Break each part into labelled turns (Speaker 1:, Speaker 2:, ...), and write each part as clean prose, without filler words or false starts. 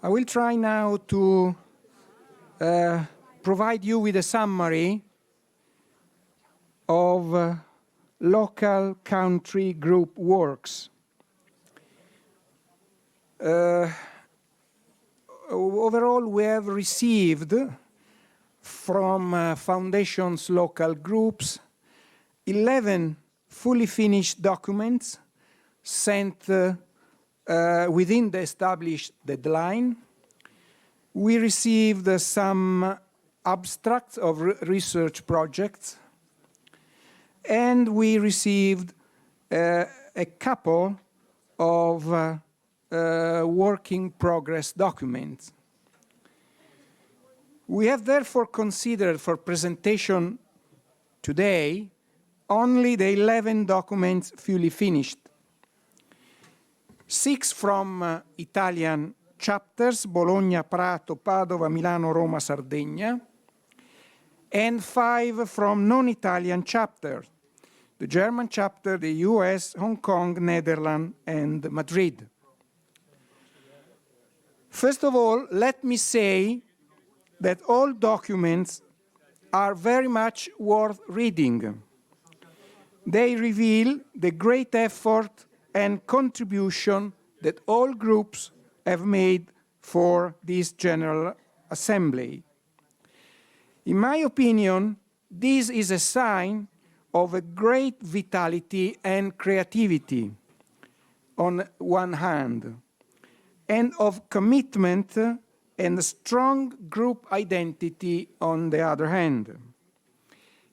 Speaker 1: I will try now to provide you with a summary of local country group works. Overall, we have received from Foundation's local groups 11 fully finished documents sent within the established deadline. We received some abstracts of research projects, and we received a couple of work in progress documents. We have therefore considered for presentation today only the 11 documents fully finished. 6 from Italian chapters, Bologna, Prato, Padova, Milano, Roma, Sardegna, and 5 from non-Italian chapters, the German chapter, the US, Hong Kong, Netherlands, and Madrid. First of all, let me say that all documents are very much worth reading. They reveal the great effort and contribution that all groups have made for this General Assembly. In my opinion, this is a sign of a great vitality and creativity on one hand, and of commitment and a strong group identity on the other hand.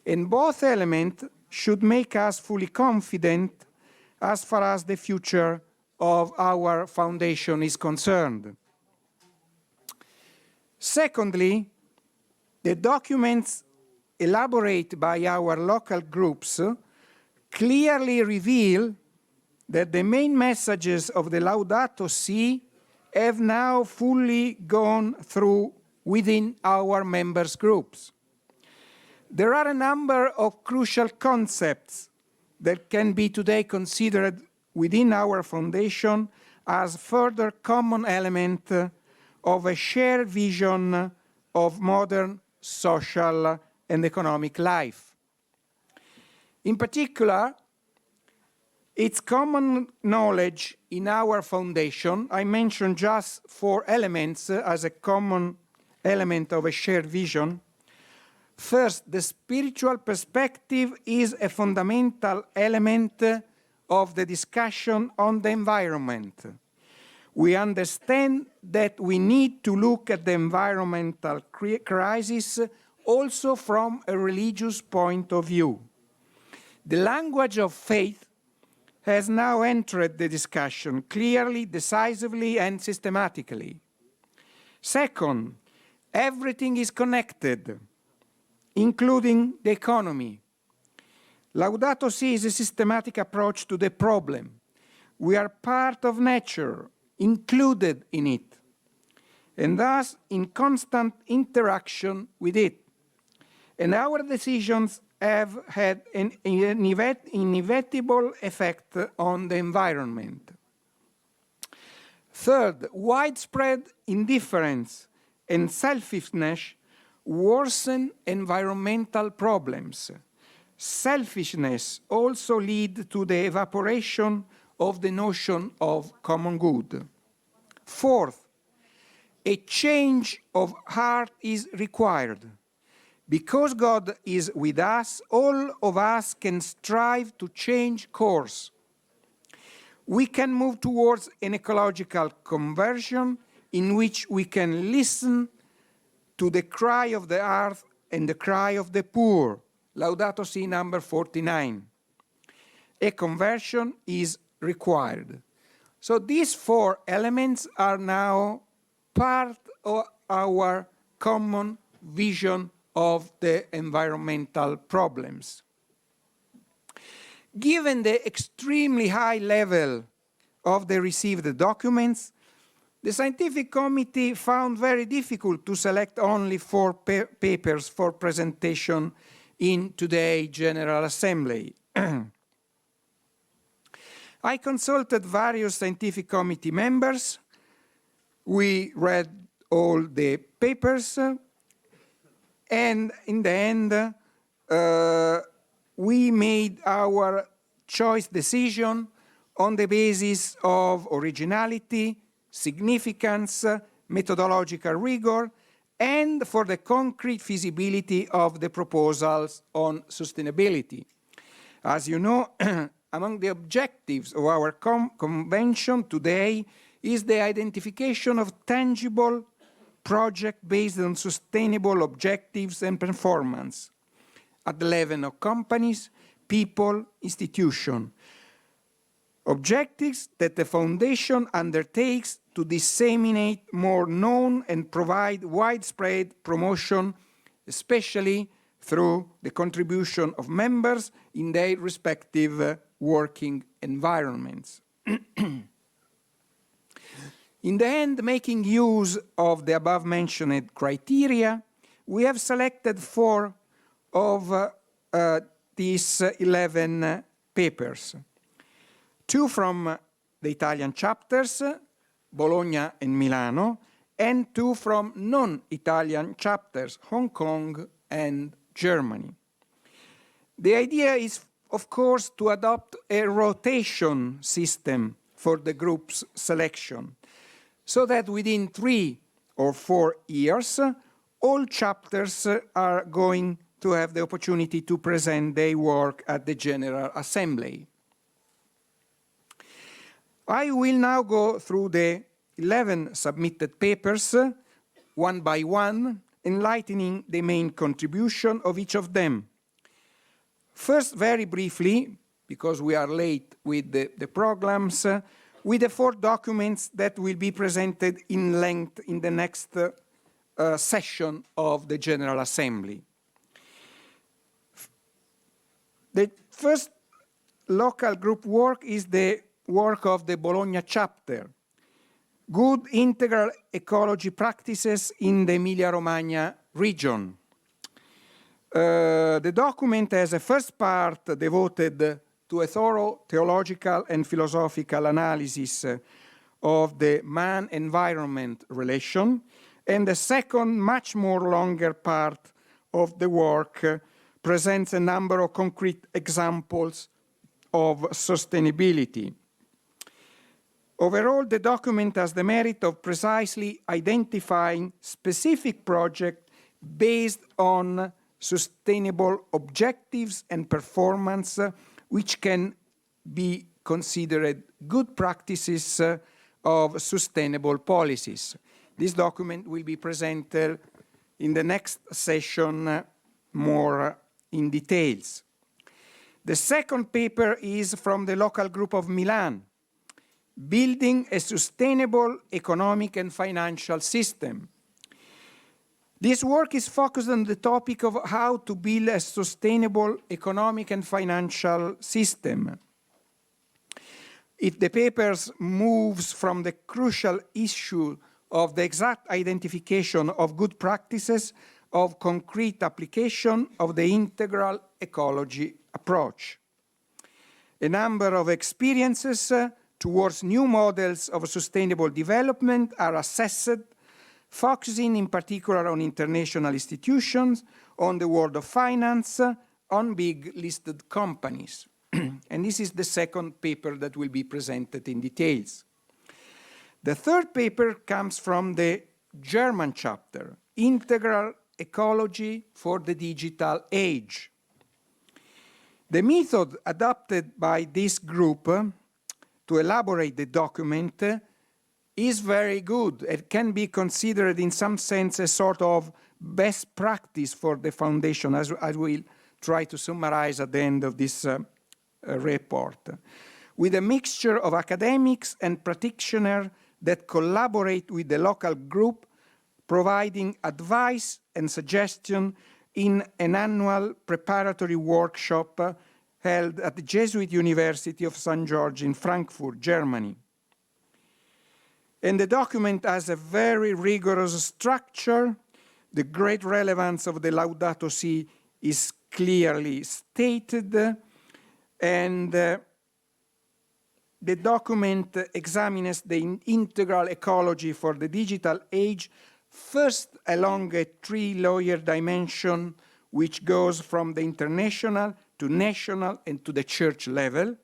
Speaker 1: And both elements should make us fully confident as far as the future of our foundation is concerned. Secondly, the documents elaborated by our local groups clearly reveal that the main messages of the Laudato Si have now fully gone through within our members' groups. There are a number of crucial concepts that can be today considered within our foundation as further common element of a shared vision of modern social and economic life. In particular, it's common knowledge in our foundation. I mentioned just 4 elements as a common element of a shared vision. First, the spiritual perspective is a fundamental element of the discussion on the environment. We understand that we need to look at the environmental crisis also from a religious point of view. The language of faith has now entered the discussion clearly, decisively, and systematically. Second, everything is connected, including the economy. Laudato Si is a systematic approach to the problem. We are part of nature, included in it, and thus in constant interaction with it. And our decisions have had an inevitable effect on the environment. Third, widespread indifference and selfishness worsen environmental problems. Selfishness also leads to the evaporation of the notion of common good. Fourth, a change of heart is required. Because God is with us, all of us can strive to change course. We can move towards an ecological conversion in which we can listen to the cry of the earth and the cry of the poor. Laudato Si number 49. A conversion is required. So these 4 elements are now part of our common vision of the environmental problems. Given the extremely high level of the received documents, the scientific committee found very difficult to select only 4 papers for presentation in today's General Assembly. I consulted various scientific committee members We read all the papers, and in the end, we made our choice decision on the basis of originality, significance, methodological rigor, and for the concrete feasibility of the proposals on sustainability. As you know, among the objectives of our convention today is the identification of tangible projects based on sustainable objectives and performance at the level of companies, people, institutions. Objectives that the Foundation undertakes to disseminate more known and provide widespread promotion, especially through the contribution of members in their respective working environments. In the end, making use of the above-mentioned criteria, we have selected 4 of these 11 papers. 2 from the Italian chapters, Bologna and Milano, and 2 from non-Italian chapters, Hong Kong and Germany. The idea is, of course, to adopt a rotation system for the group's selection, so that within 3 or 4 years, all chapters are going to have the opportunity to present their work at the General Assembly. I will now go through the 11 submitted papers, one by one, enlightening the main contribution of each of them. First, very briefly, because we are late with the programs, with the 4 documents that will be presented in length in the next session of the General Assembly. The first local group work is the work of the Bologna chapter, Good Integral Ecology Practices in the Emilia-Romagna region. The document has a first part devoted to a thorough theological and philosophical analysis of the man-environment relation, and the second, much more longer part of the work presents a number of concrete examples of sustainability. Overall, the document has the merit of precisely identifying specific projects based on sustainable objectives and performance, which can be considered good practices of sustainable policies. This document will be presented in the next session more in details. The second paper is from the local group of Milan, Building a Sustainable Economic and Financial System. This work is focused on the topic of how to build a sustainable economic and financial system. The papers moves from the crucial issue of the exact identification of good practices of concrete application of the integral ecology approach. A number of experiences towards new models of sustainable development are assessed, focusing in particular on international institutions, on the world of finance, on big listed companies. And this is the second paper that will be presented in details. The third paper comes from the German chapter, Integral Ecology for the Digital Age. The method adopted by this group to elaborate the document is very good. It can be considered in some sense a sort of best practice for the Foundation, as I will try to summarize at the end of this report, with a mixture of academics and practitioners that collaborate with the local group, providing advice and suggestion in an annual preparatory workshop held at the Jesuit University of St. George in Frankfurt, Germany. And the document has a very rigorous structure. The great relevance of the Laudato Si is clearly stated, and the document examines the integral ecology for the digital age, first along a three-layer dimension which goes from the international to national and to the church level,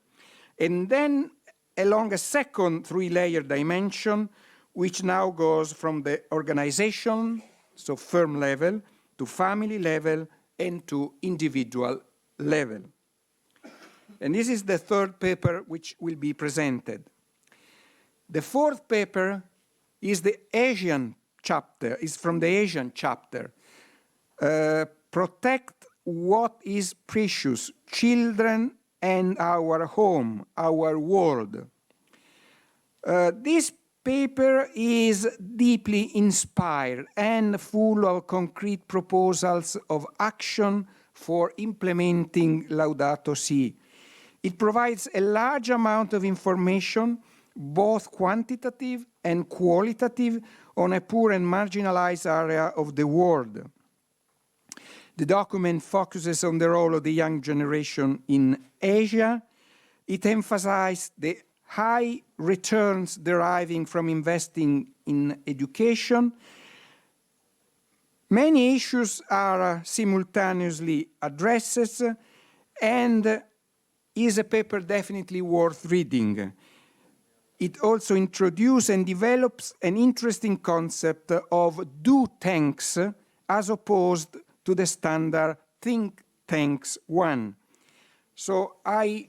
Speaker 1: and then along a second three-layer dimension which now goes from the organization, so firm level, to family level and to individual level. And this is the third paper which will be presented. The fourth paper is the Asian chapter, is from the Asian chapter. Protect what is precious, children and our home, our world. This paper is deeply inspired and full of concrete proposals of action for implementing Laudato Si. It provides a large amount of information, both quantitative and qualitative, on a poor and marginalized area of the world. The document focuses on the role of the young generation in Asia. It emphasizes the high returns deriving from investing in education. Many issues are simultaneously addressed, and is a paper definitely worth reading. It also introduces and develops an interesting concept of do tanks as opposed to the standard think tanks one. So I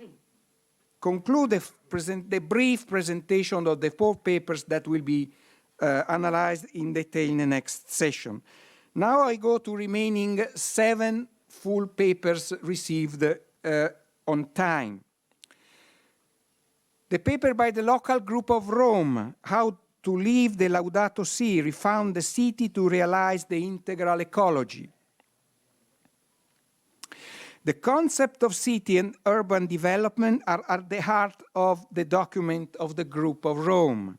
Speaker 1: conclude the brief presentation of the four papers that will be analyzed in detail in the next session. Now I go to remaining 7 full papers received on time. The paper by the local group of Rome, How to Live the Laudato Si, Refound the City to Realize the Integral Ecology. The concept of city and urban development are at the heart of the document of the group of Rome.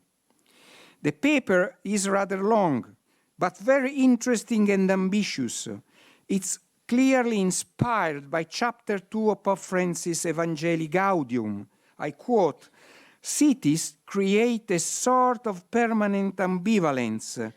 Speaker 1: The paper is rather long, but very interesting and ambitious. It's clearly inspired by Chapter 2 of Pope Francis' Evangelii Gaudium. I quote, "Cities create a sort of permanent ambivalence,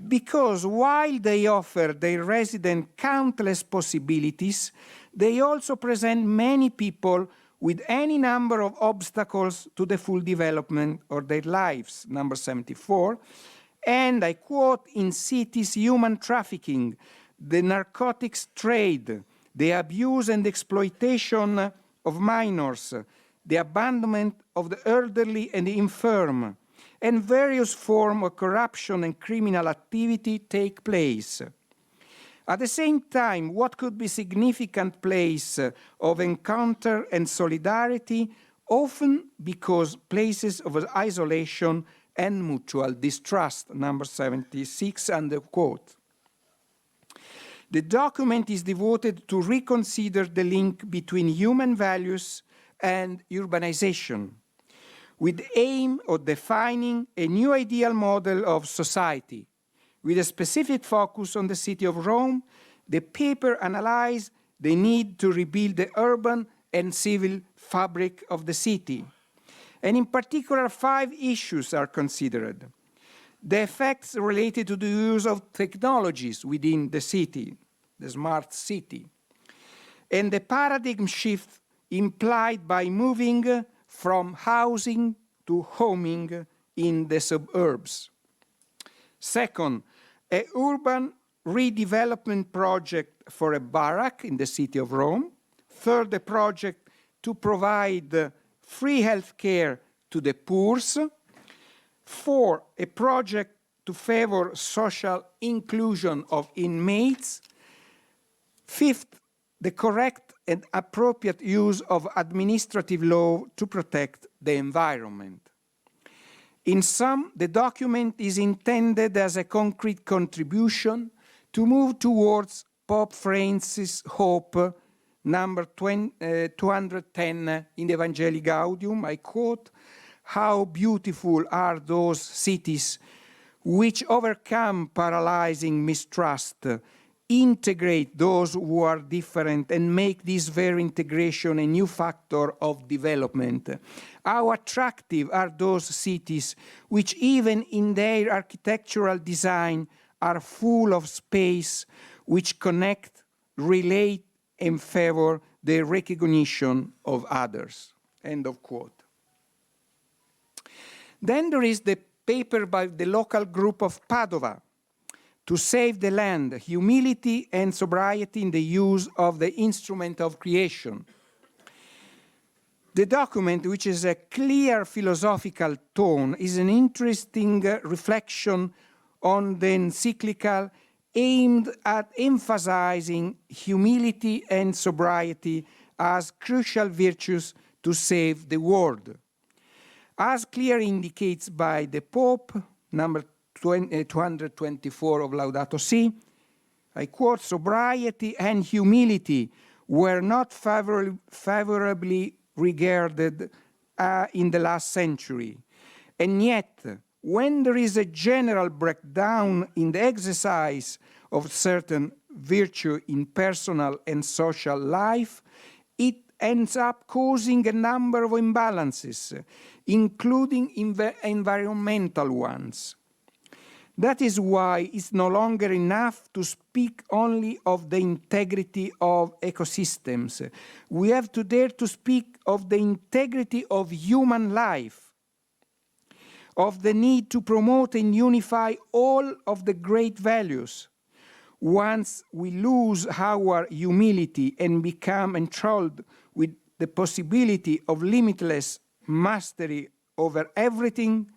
Speaker 1: because while they offer their residents countless possibilities, they also present many people with any number of obstacles to the full development of their lives," number 74. And I quote, "In cities, human trafficking, the narcotics trade, the abuse and exploitation of minors, the abandonment of the elderly and the infirm, and various forms of corruption and criminal activity take place. At the same time, what could be significant place of encounter and solidarity often becomes places of isolation and mutual distrust," number 76, and the quote. The document is devoted to reconsider the link between human values and urbanization, with the aim of defining a new ideal model of society. With a specific focus on the city of Rome, the paper analyzed the need to rebuild the urban and civil fabric of the city. And in particular, 5 issues are considered. The effects related to the use of technologies within the city, the smart city, and the paradigm shift implied by moving from housing to homing in the suburbs. Second, an urban redevelopment project for a barrack in the city of Rome. Third, a project to provide free health care to the poor. 4, a project to favor social inclusion of inmates. 5th, the correct and appropriate use of administrative law to protect the environment. In sum, the document is intended as a concrete contribution to move towards Pope Francis' hope, number 210 in the Evangelii Gaudium. I quote, "How beautiful are those cities which overcome paralyzing mistrust, integrate those who are different and make this very integration a new factor of development. How attractive are those cities which even in their architectural design are full of space, which connect, relate, and favor the recognition of others. End of quote. Then there is the paper by the local group of Padova, To Save the Land, Humility and Sobriety in the Use of the Instrument of Creation. The document, which is a clear philosophical tone, is an interesting reflection on the encyclical aimed at emphasizing humility and sobriety as crucial virtues to save the world. As clearly indicates by the Pope, number 224 of Laudato Si, I quote, "Sobriety and humility were not favorably regarded in the last century. And yet, when there is a general breakdown in the exercise of certain virtue in personal and social life, it ends up causing a number of imbalances, including environmental ones. That is why it's no longer enough to speak only of the integrity of ecosystems. We have to dare to speak of the integrity of human life, of the need to promote and unify all of the great values. Once we lose our humility and become enthralled with the possibility of limitless mastery over everything,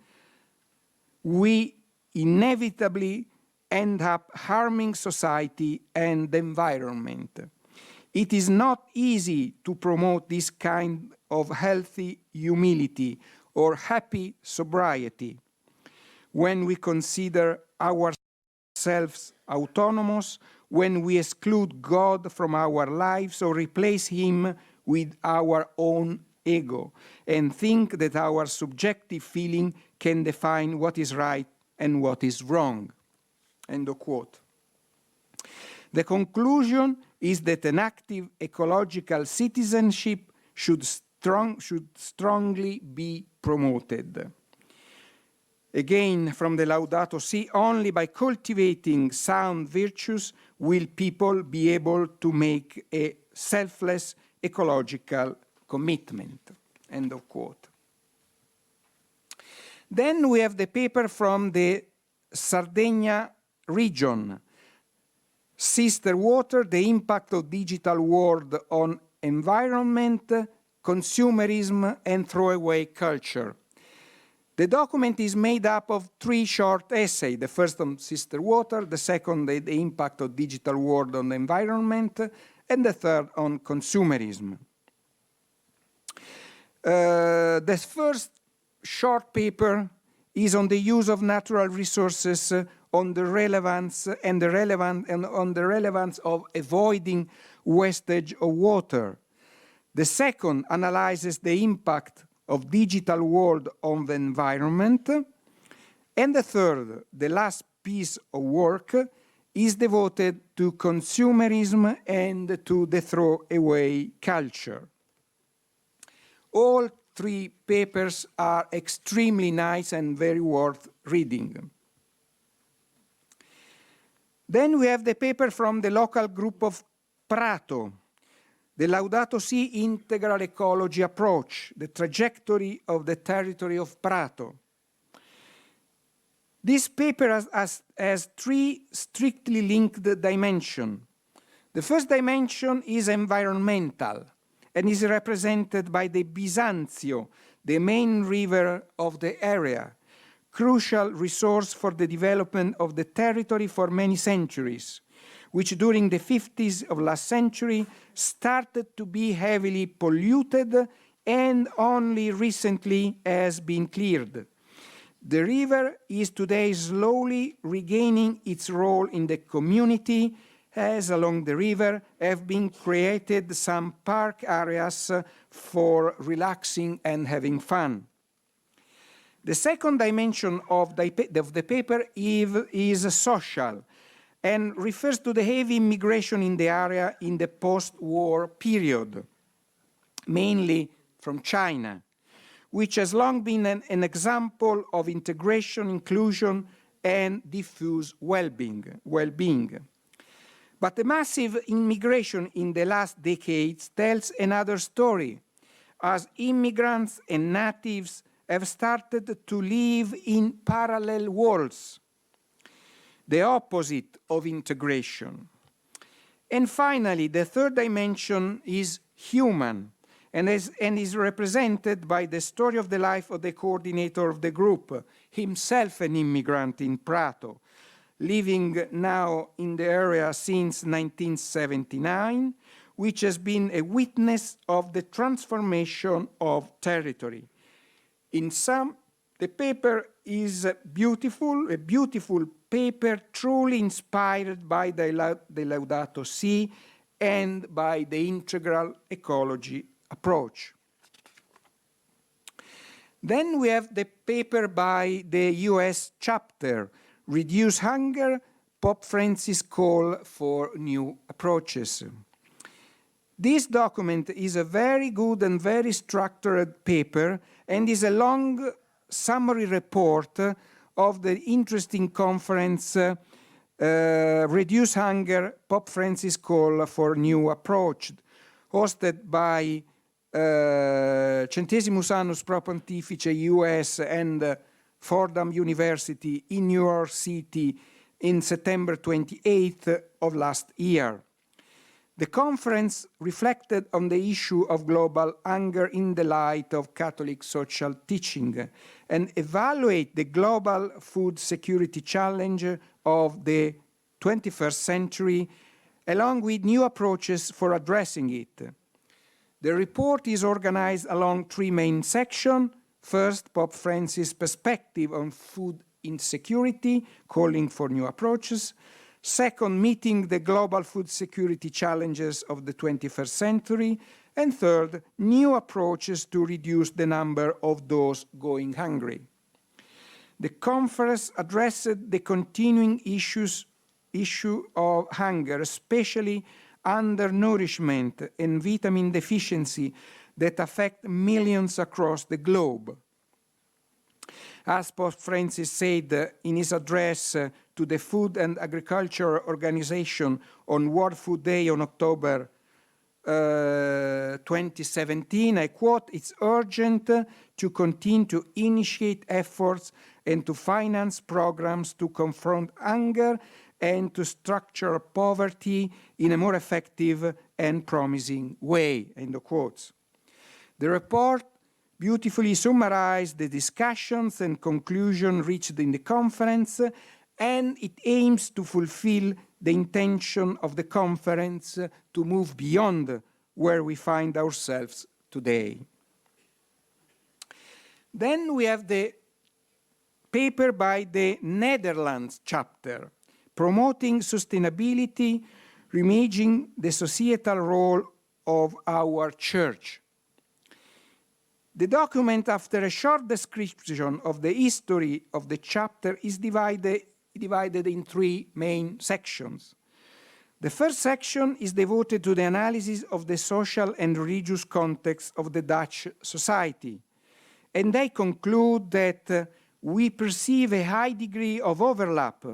Speaker 1: we inevitably end up harming society and the environment. It is not easy to promote this kind of healthy humility or happy sobriety when we consider ourselves autonomous, when we exclude God from our lives or replace him with our own ego and think that our subjective feeling can define what is right and what is wrong." End of quote. The conclusion is that an active ecological citizenship should strongly be promoted. Again, from the Laudato Si, only by cultivating sound virtues will people be able to make a selfless ecological commitment. End of quote. Then we have the paper from the Sardinia region, Sister Water, the Impact of Digital World on Environment, Consumerism, and Throwaway Culture. The document is made up of 3 short essays, the first on Sister Water, the second, the Impact of Digital World on the Environment, and the third on consumerism. The first short paper is on the use of natural resources, on the relevance of avoiding wastage of water. The second analyzes the impact of digital world on the environment. And the third, the last piece of work, is devoted to consumerism and to the throwaway culture. All 3 papers are extremely nice and very worth reading. Then we have the paper from the local group of Prato, the Laudato Si Integral Ecology Approach, the trajectory of the territory of Prato. This paper has 3 strictly linked dimensions. The first dimension is environmental, and is represented by the Bisanzio, the main river of the area, crucial resource for the development of the territory for many centuries, which during the 50s of last century started to be heavily polluted and only recently has been cleared. The river is today slowly regaining its role in the community, as along the river have been created some park areas for relaxing and having fun. The second dimension of the paper is social, and refers to the heavy immigration in the area in the post-war period, mainly from China, which has long been an example of integration, inclusion, and diffuse well-being. But the massive immigration in the last decades tells another story, as immigrants and natives have started to live in parallel worlds, the opposite of integration. And finally, the third dimension is human, and is represented by the story of the life of the coordinator of the group, himself an immigrant in Prato, living now in the area since 1979, which has been a witness of the transformation of territory. In sum, the paper is a beautiful paper truly inspired by the Laudato Si and by the integral ecology approach. Then we have the paper by the US chapter, Reduce Hunger, Pope Francis' Call for New Approaches. This document is a very good and very structured paper and is a long summary report of the interesting conference Reduce Hunger, Pope Francis' Call for New Approach, hosted by Centesimus Annus Pro Pontifice US and Fordham University in New York City in September 28th of last year. The conference reflected on the issue of global hunger in the light of Catholic social teaching and evaluate the global food security challenge of the 21st century, along with new approaches for addressing it. The report is organized along three main sections. First, Pope Francis' perspective on food insecurity, calling for new approaches. Second, meeting the global food security challenges of the 21st century. And third, new approaches to reduce the number of those going hungry. The conference addressed the continuing issue of hunger, especially undernourishment and vitamin deficiency that affect millions across the globe. As Pope Francis said in his address to the Food and Agriculture Organization on World Food Day on October 2017, I quote, "It's urgent to continue to initiate efforts and to finance programs to confront hunger and to structure poverty in a more effective and promising way," end of quotes. The report beautifully summarized the discussions and conclusions reached in the conference, and it aims to fulfill the intention of the conference to move beyond where we find ourselves today. Then we have the paper by the Netherlands chapter, Promoting Sustainability, Reimaging the Societal Role of Our Church. The document, after a short description of the history of the chapter, is divided in three main sections. The first section is devoted to the analysis of the social and religious context of the Dutch society, and they conclude that we perceive a high degree of overlap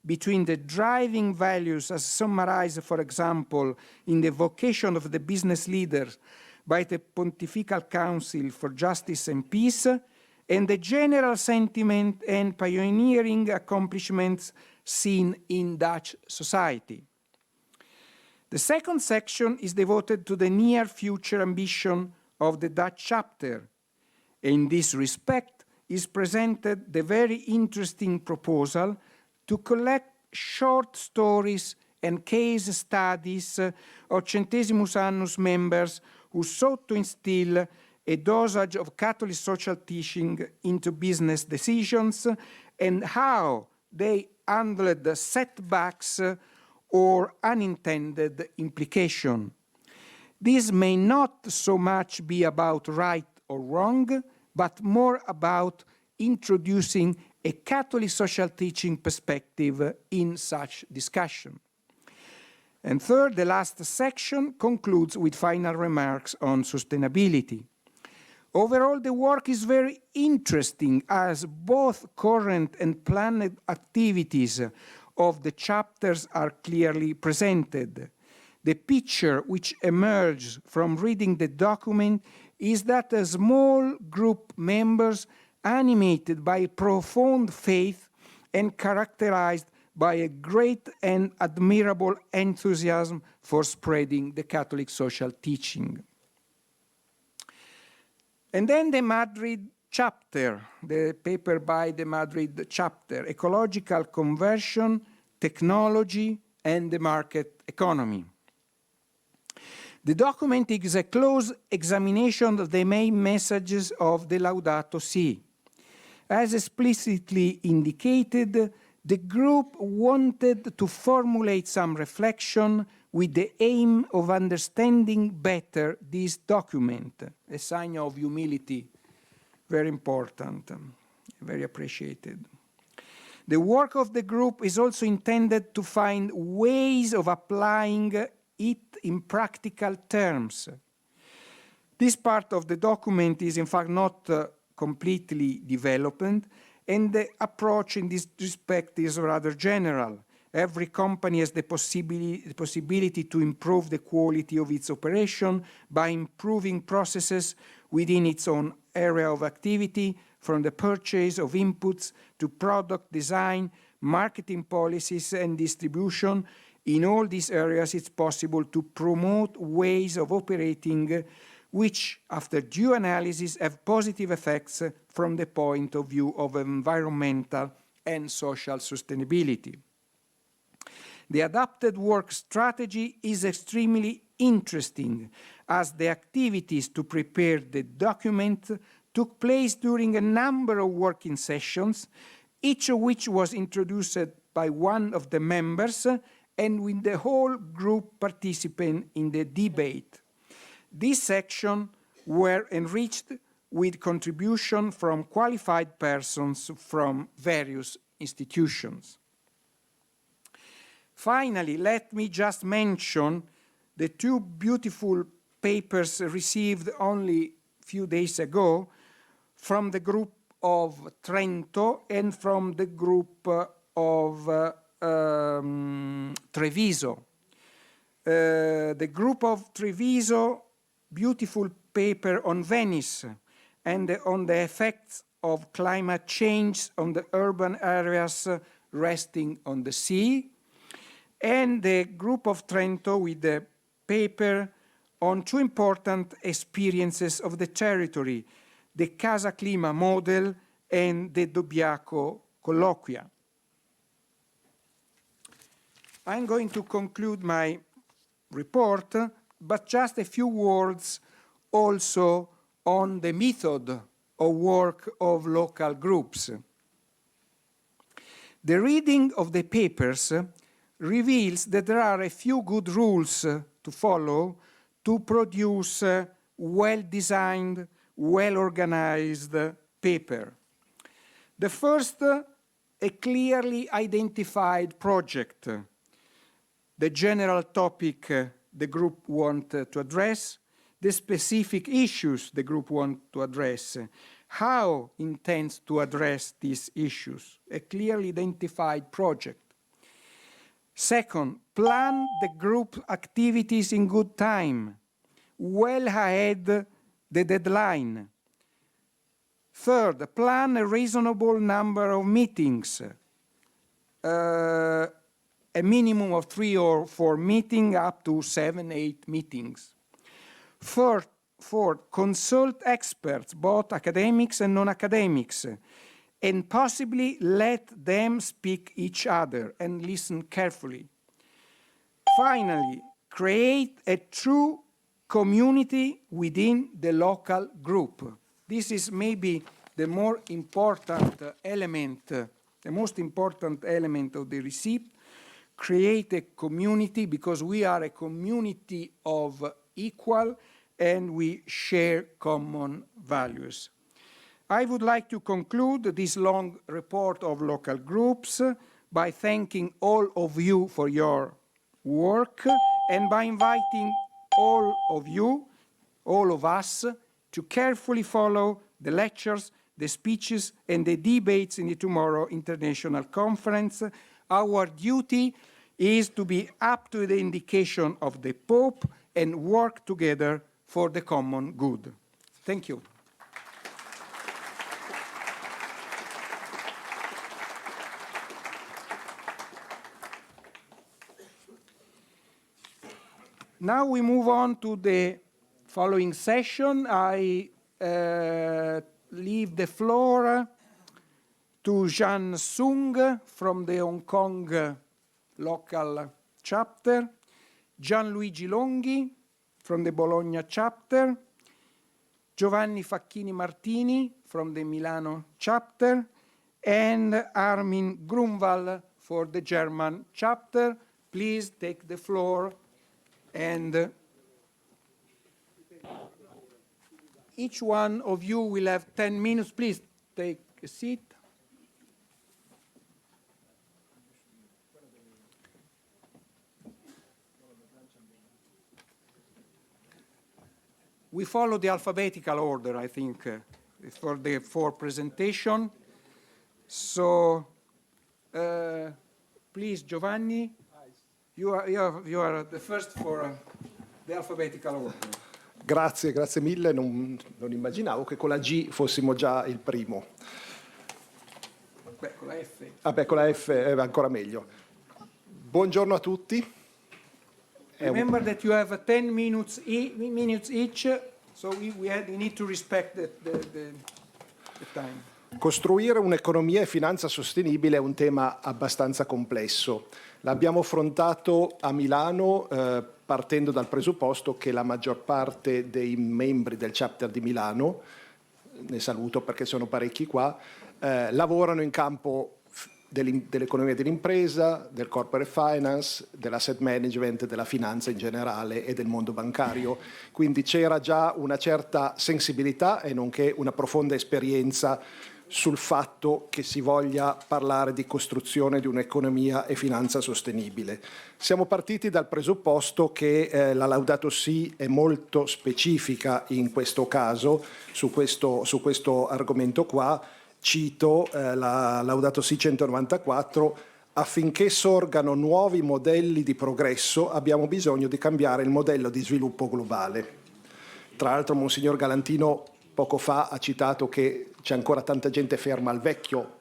Speaker 1: between the driving values as summarized, for example, in the vocation of the business leaders by the Pontifical Council for Justice and Peace, and the general sentiment and pioneering accomplishments seen in Dutch society. The second section is devoted to the near future ambition of the Dutch chapter. In this respect is presented the very interesting proposal to collect short stories and case studies of Centesimus Annus members who sought to instill a dosage of Catholic social teaching into business decisions and how they handled the setbacks or unintended implication. This may not so much be about right or wrong, but more about introducing a Catholic social teaching perspective in such discussion. And third, the last section concludes with final remarks on sustainability. Overall, the work is very interesting as both current and planned activities of the chapters are clearly presented. The picture which emerges from reading the document is that a small group members animated by profound faith and characterized by a great and admirable enthusiasm for spreading the Catholic social teaching. And then the Madrid chapter, the paper by the Madrid chapter, Ecological Conversion, Technology, and the Market Economy. The document is a close examination of the main messages of the Laudato Si. As explicitly indicated, the group wanted to formulate some reflection with the aim of understanding better this document, a sign of humility, very important, very appreciated. The work of the group is also intended to find ways of applying it in practical terms. This part of the document is in fact not completely developed, and the approach in this respect is rather general. Every company has the possibility to improve the quality of its operation by improving processes within its own area of activity, from the purchase of inputs to product design, marketing policies, and distribution. In all these areas, it's possible to promote ways of operating which, after due analysis, have positive effects from the point of view of environmental and social sustainability. The adapted work strategy is extremely interesting, as the activities to prepare the document took place during a number of working sessions, each of which was introduced by one of the members and with the whole group participating in the debate. These sections were enriched with contribution from qualified persons from various institutions. Finally, let me just mention the two beautiful papers received only a few days ago from the group of Trento and from the group of Treviso. The group of Treviso, beautiful paper on Venice and on the effects of climate change on the urban areas resting on the sea, and the group of Trento with the paper on two important experiences of the territory, the Casa Clima model and the Dobbiaco colloquia. I'm going to conclude my report, but just a few words also on the method of work of local groups. The reading of the papers reveals that there are a few good rules to follow to produce well-designed, well-organized paper. The first, a clearly identified project, the general topic the group wants to address, the specific issues the group wants to address, how intends to address these issues, a clearly identified project. Second, plan the group activities in good time, well ahead the deadline. Third, plan a reasonable number of meetings, a minimum of 3 or 4 meetings, up to 7, 8 meetings. Fourth, consult experts, both academics and non-academics, and possibly let them speak each other and listen carefully. Finally, create a true community within the local group. This is maybe the more important element, the most important element of the receipt. Create a community, because we are a community of equal and we share common values. I would like to conclude this long report of local groups by thanking all of you for your work and by inviting all of you, all of us, to carefully follow the lectures, the speeches, and the debates in the tomorrow International Conference. Our duty is to be up to the indication of the Pope and work together for the common good. Thank you. Now we move on to the following session. I leave the floor to Jean Sung from the Hong Kong local chapter, Gianluigi Longhi from the Bologna chapter, Giovanni Facchini Martini from the Milano chapter, and Armin Grunwald for the German chapter. Please take the floor, and each one of you will have 10 minutes. Please take a seat. We follow the alphabetical order, I think, for presentation. So, please, Giovanni, you are the first for the alphabetical order.
Speaker 2: Grazie mille, non immaginavo che con la G fossimo già il primo.
Speaker 1: Beh, con la F.
Speaker 2: Vabbè, con la F è ancora meglio. Buongiorno a tutti.
Speaker 1: Remember that you have 10 minutes each, so we need to respect the time.
Speaker 2: Costruire un'economia e finanza sostenibile è un tema abbastanza complesso. L'abbiamo affrontato a Milano partendo dal presupposto che la maggior parte dei membri del chapter di Milano, ne saluto perché sono parecchi qua, lavorano in campo dell'economia dell'impresa, del corporate finance, dell'asset management, della finanza in generale e del mondo bancario. Quindi c'era già una certa sensibilità e nonché una profonda esperienza sul fatto che si voglia parlare di costruzione di un'economia e finanza sostenibile. Siamo partiti dal presupposto che la Laudato Si è molto specifica in questo caso, su questo argomento qua. Cito la Laudato Si 194, affinché sorgano nuovi modelli di progresso abbiamo bisogno di cambiare il modello di sviluppo globale. Tra l'altro Monsignor Galantino poco fa ha citato che c'è ancora tanta gente ferma al vecchio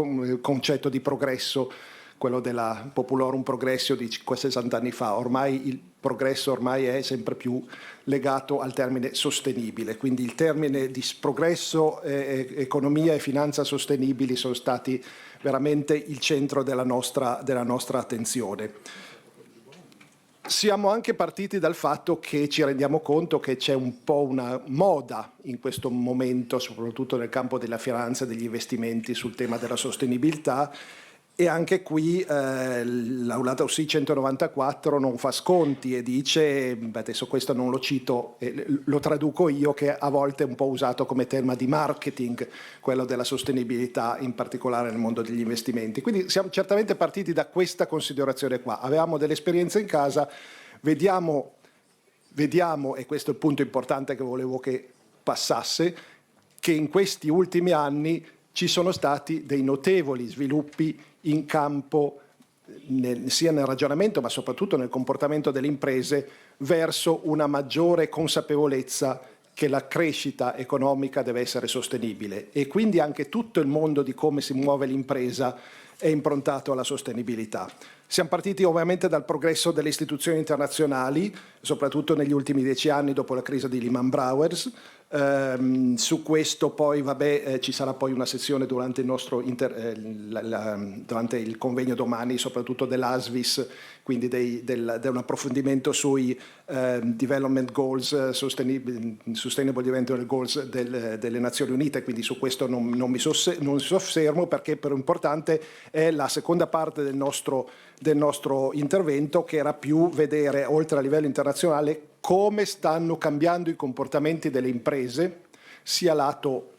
Speaker 2: concetto di progresso, quello della Populorum Progressio di 60 anni fa. Ormai il progresso è sempre più legato al termine sostenibile, quindi il termine di progresso, economia e finanza sostenibili sono stati veramente il centro della nostra attenzione. Siamo anche partiti dal fatto che ci rendiamo conto che c'è un po' una moda in questo momento, soprattutto nel campo della finanza e degli investimenti, sul tema della sostenibilità. E anche qui Laudato Si 194 non fa sconti e dice, adesso questo non lo cito, lo traduco io, che a volte è un po' usato come tema di marketing, quello della sostenibilità, in particolare nel mondo degli investimenti. Quindi siamo certamente partiti da questa considerazione qua. Avevamo delle esperienze in casa, vediamo, e questo è il punto importante che volevo che passasse, che in questi ultimi anni ci sono stati dei notevoli sviluppi in campo sia nel ragionamento ma soprattutto nel comportamento delle imprese verso una maggiore consapevolezza che la crescita economica deve essere sostenibile e quindi anche tutto il mondo di come si muove l'impresa è improntato alla sostenibilità. Siamo partiti ovviamente dal progresso delle istituzioni internazionali, soprattutto negli ultimi 10 anni dopo la crisi di Lehman Brothers. Su questo poi ci sarà poi una sezione durante durante il convegno domani, soprattutto dell'ASVIS, quindi un approfondimento sui Development Goals, Sustainable Development Goals delle Nazioni Unite, quindi su questo non mi soffermo perché per importante è la seconda parte del nostro intervento, che era più vedere, oltre a livello internazionale, come stanno cambiando i comportamenti delle imprese, sia lato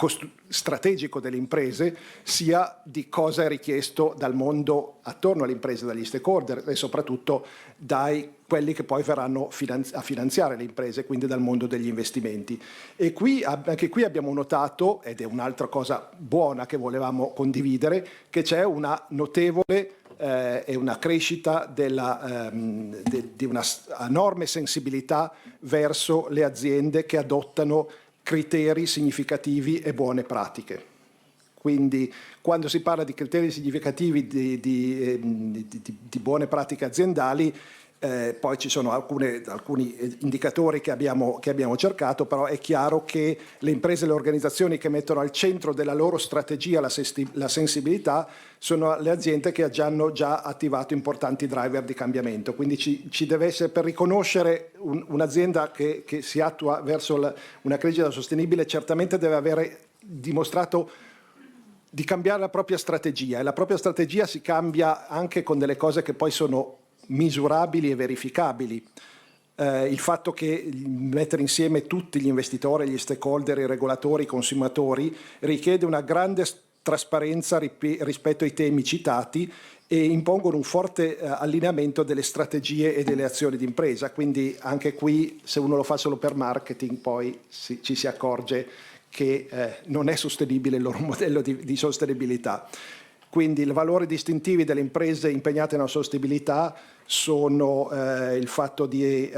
Speaker 2: strategico delle imprese, sia di cosa è richiesto dal mondo attorno alle imprese, dagli stakeholder e soprattutto dai quelli che poi verranno a finanziare le imprese, quindi dal mondo degli investimenti. E anche qui abbiamo notato, ed è un'altra cosa buona che volevamo condividere, che c'è una notevole e una crescita di una enorme sensibilità verso le aziende che adottano criteri significativi e buone pratiche. Quindi quando si parla di criteri significativi di buone pratiche aziendali, poi ci sono alcuni indicatori che abbiamo cercato, però è chiaro che le imprese e le organizzazioni che mettono al centro della loro strategia la sensibilità sono le aziende che hanno già attivato importanti driver di cambiamento. Quindi ci deve essere, per riconoscere un'azienda che si attua verso una crescita sostenibile, certamente deve avere dimostrato di cambiare la propria strategia, e la propria strategia si cambia anche con delle cose che poi sono misurabili e verificabili. Il fatto che mettere insieme tutti gli investitori, gli stakeholder, i regolatori, i consumatori richiede una grande trasparenza rispetto ai temi citati e impongono un forte allineamento delle strategie e delle azioni di impresa. Quindi anche qui, se uno lo fa solo per marketing, poi ci si accorge che non è sostenibile il loro modello di sostenibilità. Quindi i valori distintivi delle imprese impegnate nella sostenibilità sono il fatto di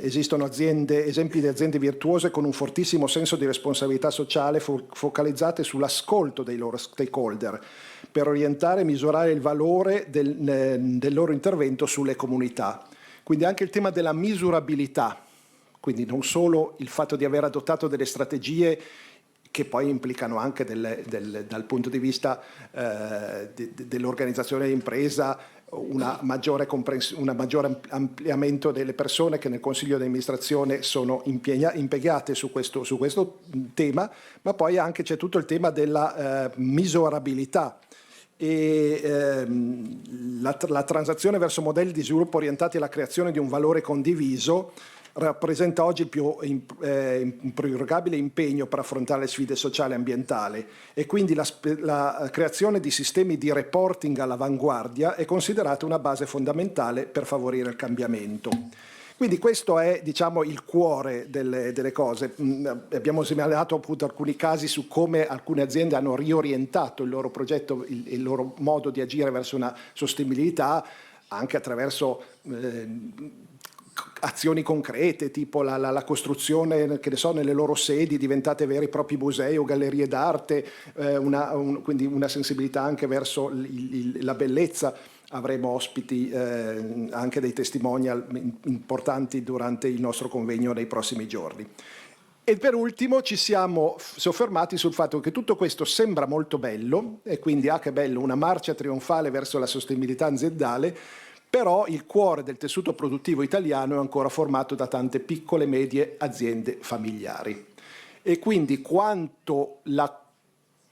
Speaker 2: esistono esempi di aziende virtuose con un fortissimo senso di responsabilità sociale focalizzate sull'ascolto dei loro stakeholder per orientare e misurare il valore del loro intervento sulle comunità. Quindi anche il tema della misurabilità, quindi non solo il fatto di aver adottato delle strategie che poi implicano anche dal punto di vista dell'organizzazione dell'impresa un maggiore ampliamento delle persone che nel consiglio di amministrazione sono impiegate su questo tema, ma poi anche c'è tutto il tema della misurabilità e la transazione verso modelli di sviluppo orientati alla creazione di un valore condiviso rappresenta oggi il più improrogabile impegno per affrontare le sfide sociali e ambientali, e quindi la creazione di sistemi di reporting all'avanguardia è considerata una base fondamentale per favorire il cambiamento. Quindi questo è, diciamo, il cuore delle cose. Abbiamo segnalato appunto alcuni casi su come alcune aziende hanno riorientato il loro progetto, il loro modo di agire verso una sostenibilità anche attraverso azioni concrete, tipo la costruzione, che ne so, nelle loro sedi diventate veri e propri musei o gallerie d'arte, quindi una sensibilità anche verso la bellezza. Avremo ospiti anche dei testimonial importanti durante il nostro convegno nei prossimi giorni. E per ultimo ci siamo soffermati sul fatto che tutto questo sembra molto bello, e quindi che bello, una marcia trionfale verso la sostenibilità aziendale, però il cuore del tessuto produttivo italiano è ancora formato da tante piccole e medie aziende familiari. E quindi quanto la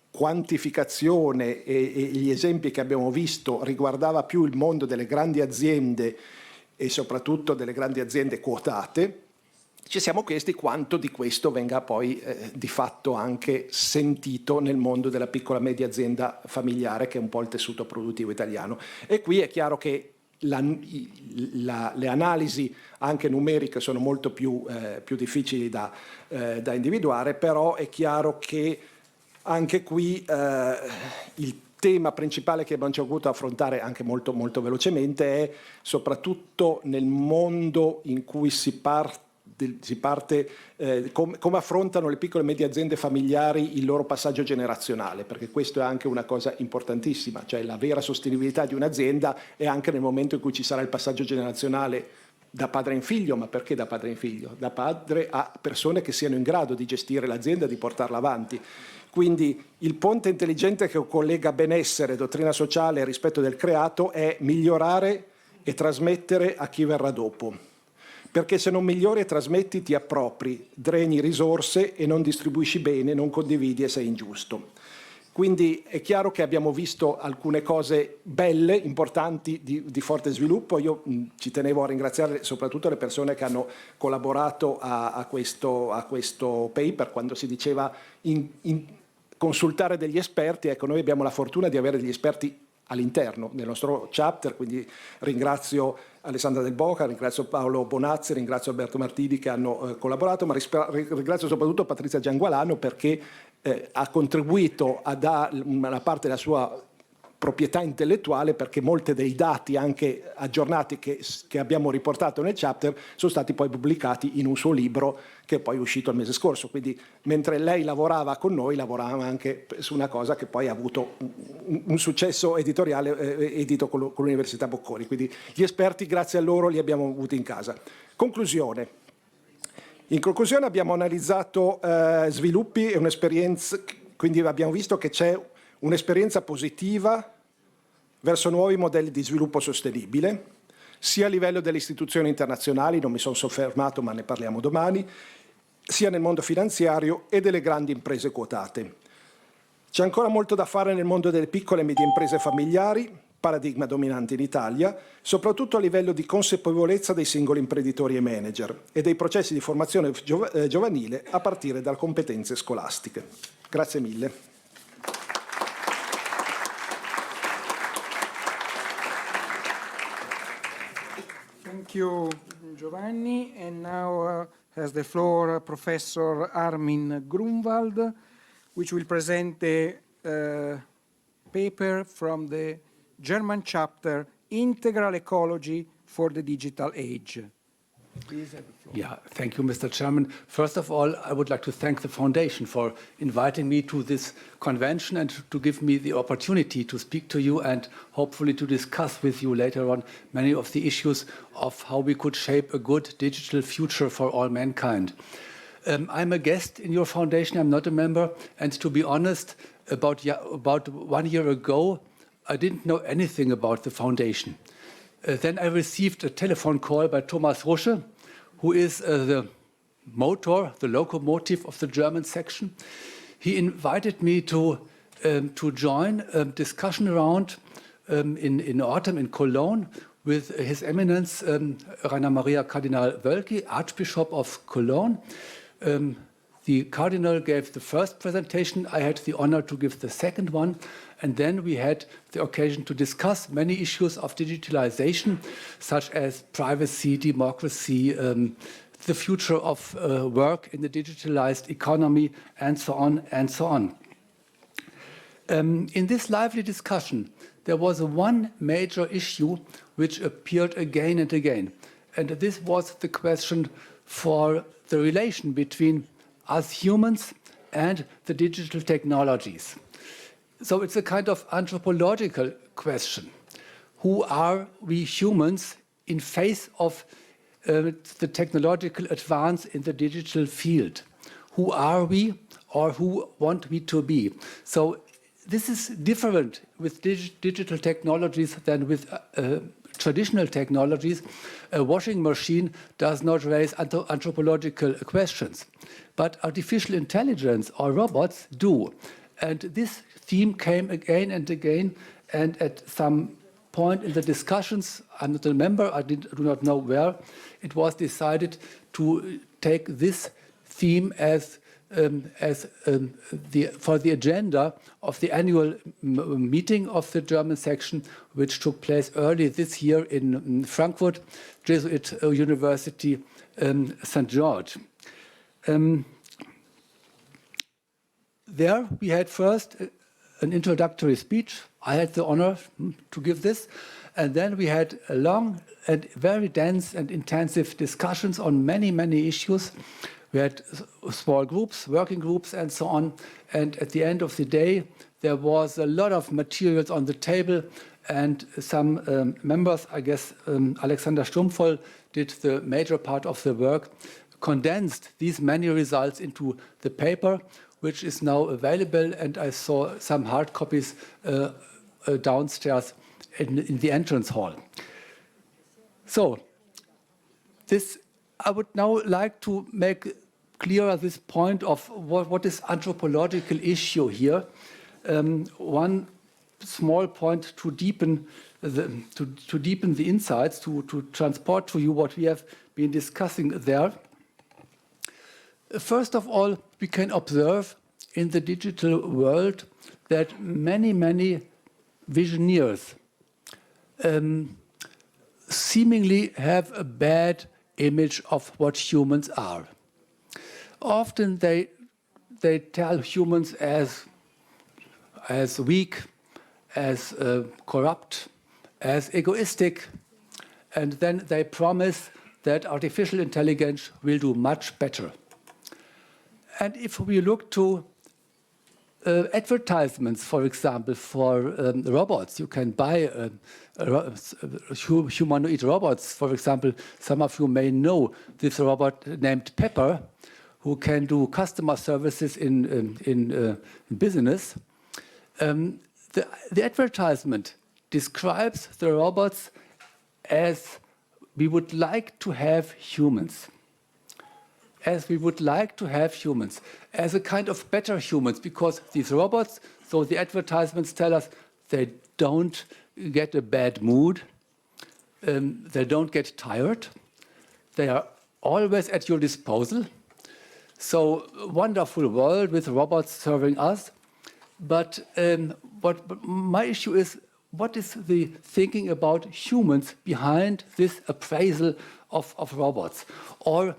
Speaker 2: quantificazione e gli esempi che abbiamo visto riguardava più il mondo delle grandi aziende e soprattutto delle grandi aziende quotate, ci siamo chiesti quanto di questo venga poi di fatto anche sentito nel mondo della piccola e media azienda familiare, che è un po' il tessuto produttivo italiano. E qui è chiaro che le analisi anche numeriche sono molto più difficili da individuare, però è chiaro che anche qui il tema principale che abbiamo cercato di affrontare anche molto, molto velocemente è soprattutto nel mondo in cui si parte come affrontano le piccole e medie aziende familiari il loro passaggio generazionale, perché questo è anche una cosa importantissima, cioè la vera sostenibilità di un'azienda è anche nel momento in cui ci sarà il passaggio generazionale da padre in figlio. Ma perché da padre in figlio? Da padre a persone che siano in grado di gestire l'azienda e di portarla avanti. Quindi il ponte intelligente che collega benessere, dottrina sociale e rispetto del creato è migliorare e trasmettere a chi verrà dopo. Perché se non migliori e trasmetti ti appropri, dreni risorse e non distribuisci bene, non condividi e sei ingiusto. Quindi è chiaro che abbiamo visto alcune cose belle, importanti, di forte sviluppo. Io ci tenevo a ringraziare soprattutto le persone che hanno collaborato a questo paper, quando si diceva consultare degli esperti. Ecco, noi abbiamo la fortuna di avere degli esperti all'interno del nostro chapter, quindi ringrazio Alessandra Del Boca, ringrazio Paolo Bonazzi, ringrazio Alberto Martini che hanno collaborato, ma ringrazio soprattutto Patrizia Giangualano perché ha contribuito a dare una parte della sua proprietà intellettuale, perché molti dei dati anche aggiornati che abbiamo riportato nel chapter sono stati poi pubblicati in un suo libro che è poi uscito il mese scorso. Quindi mentre lei lavorava con noi, lavorava anche su una cosa che poi ha avuto un successo editoriale edito con l'Università Bocconi. Quindi gli esperti, grazie a loro, li abbiamo avuti in casa. Conclusione. In conclusione abbiamo analizzato sviluppi e un'esperienza, quindi abbiamo visto che c'è un'esperienza positiva verso nuovi modelli di sviluppo sostenibile, sia a livello delle istituzioni internazionali, non mi sono soffermato ma ne parliamo domani, sia nel mondo finanziario e delle grandi imprese quotate. C'è ancora molto da fare nel mondo delle piccole e medie imprese familiari, paradigma dominante in Italia, soprattutto a livello di consapevolezza dei singoli imprenditori e manager e dei processi di formazione giovanile a partire dalle competenze scolastiche. Grazie mille.
Speaker 1: Thank you, Giovanni. And now has the floor Professor Armin Grunwald, which will present the paper from the German chapter, Integral Ecology for the Digital Age. Please have the floor.
Speaker 3: Yeah, thank you, Mr. Chairman. First of all, I would like to thank the Foundation for inviting me to this convention and to give me the opportunity to speak to you and hopefully to discuss with you later on many of the issues of how we could shape a good digital future for all mankind. I'm a guest in your foundation, I'm not a member, and to be honest, about 1 year ago, I didn't know anything about the foundation. Then I received a telephone call by Thomas Rusche, who is the motor, the locomotive of the German section. He invited me to join a discussion round in autumn in Cologne with His Eminence Rainer Maria Kardinal Wölki, Archbishop of Cologne. The Cardinal gave the first presentation. I had the honor to give the second one. And then we had the occasion to discuss many issues of digitalization, such as privacy, democracy, the future of work in the digitalized economy, and so on and so on. In this lively discussion, there was one major issue which appeared again and again. And this was the question for the relation between us humans and the digital technologies. So it's a kind of anthropological question. Who are we humans in face of the technological advance in the digital field? Who are we, or who want we to be? So this is different with digital technologies than with traditional technologies. A washing machine does not raise anthropological questions, but artificial intelligence or robots do. And this theme came again and again, and at some point in the discussions, I'm not a member, I do not know where, it was decided to take this theme as for the agenda of the annual meeting of the German section, which took place early this year in Frankfurt, Jesuit University, St. George. There we had first an introductory speech. I had the honor to give this. And then we had a long and very dense and intensive discussions on many, many issues. We had small groups, working groups, and so on. And at the end of the day, there was a lot of materials on the table. And some members, I guess Alexander Stumpfel did the major part of the work, condensed these many results into the paper, which is now available, and I saw some hard copies downstairs in the entrance hall. So, I would now like to make clearer this point of what is anthropological issue here. one small point to deepen the insights, to transport to you what we have been discussing there. First of all, we can observe in the digital world that many visionaries seemingly have a bad image of what humans are. Often they tell humans as weak, as corrupt, as egoistic, and then they promise that artificial intelligence will do much better. And if we look to advertisements, for example, for robots, you can buy humanoid robots. For example, some of you may know this robot named Pepper, who can do customer services in business. The advertisement describes the robots as we would like to have humans. As we would like to have humans, as a kind of better humans, because these robots, so the advertisements tell us, they don't get a bad mood, they don't get tired, they are always at your disposal. So, wonderful world with robots serving us. But my issue is, what is the thinking about humans behind this appraisal of robots? Or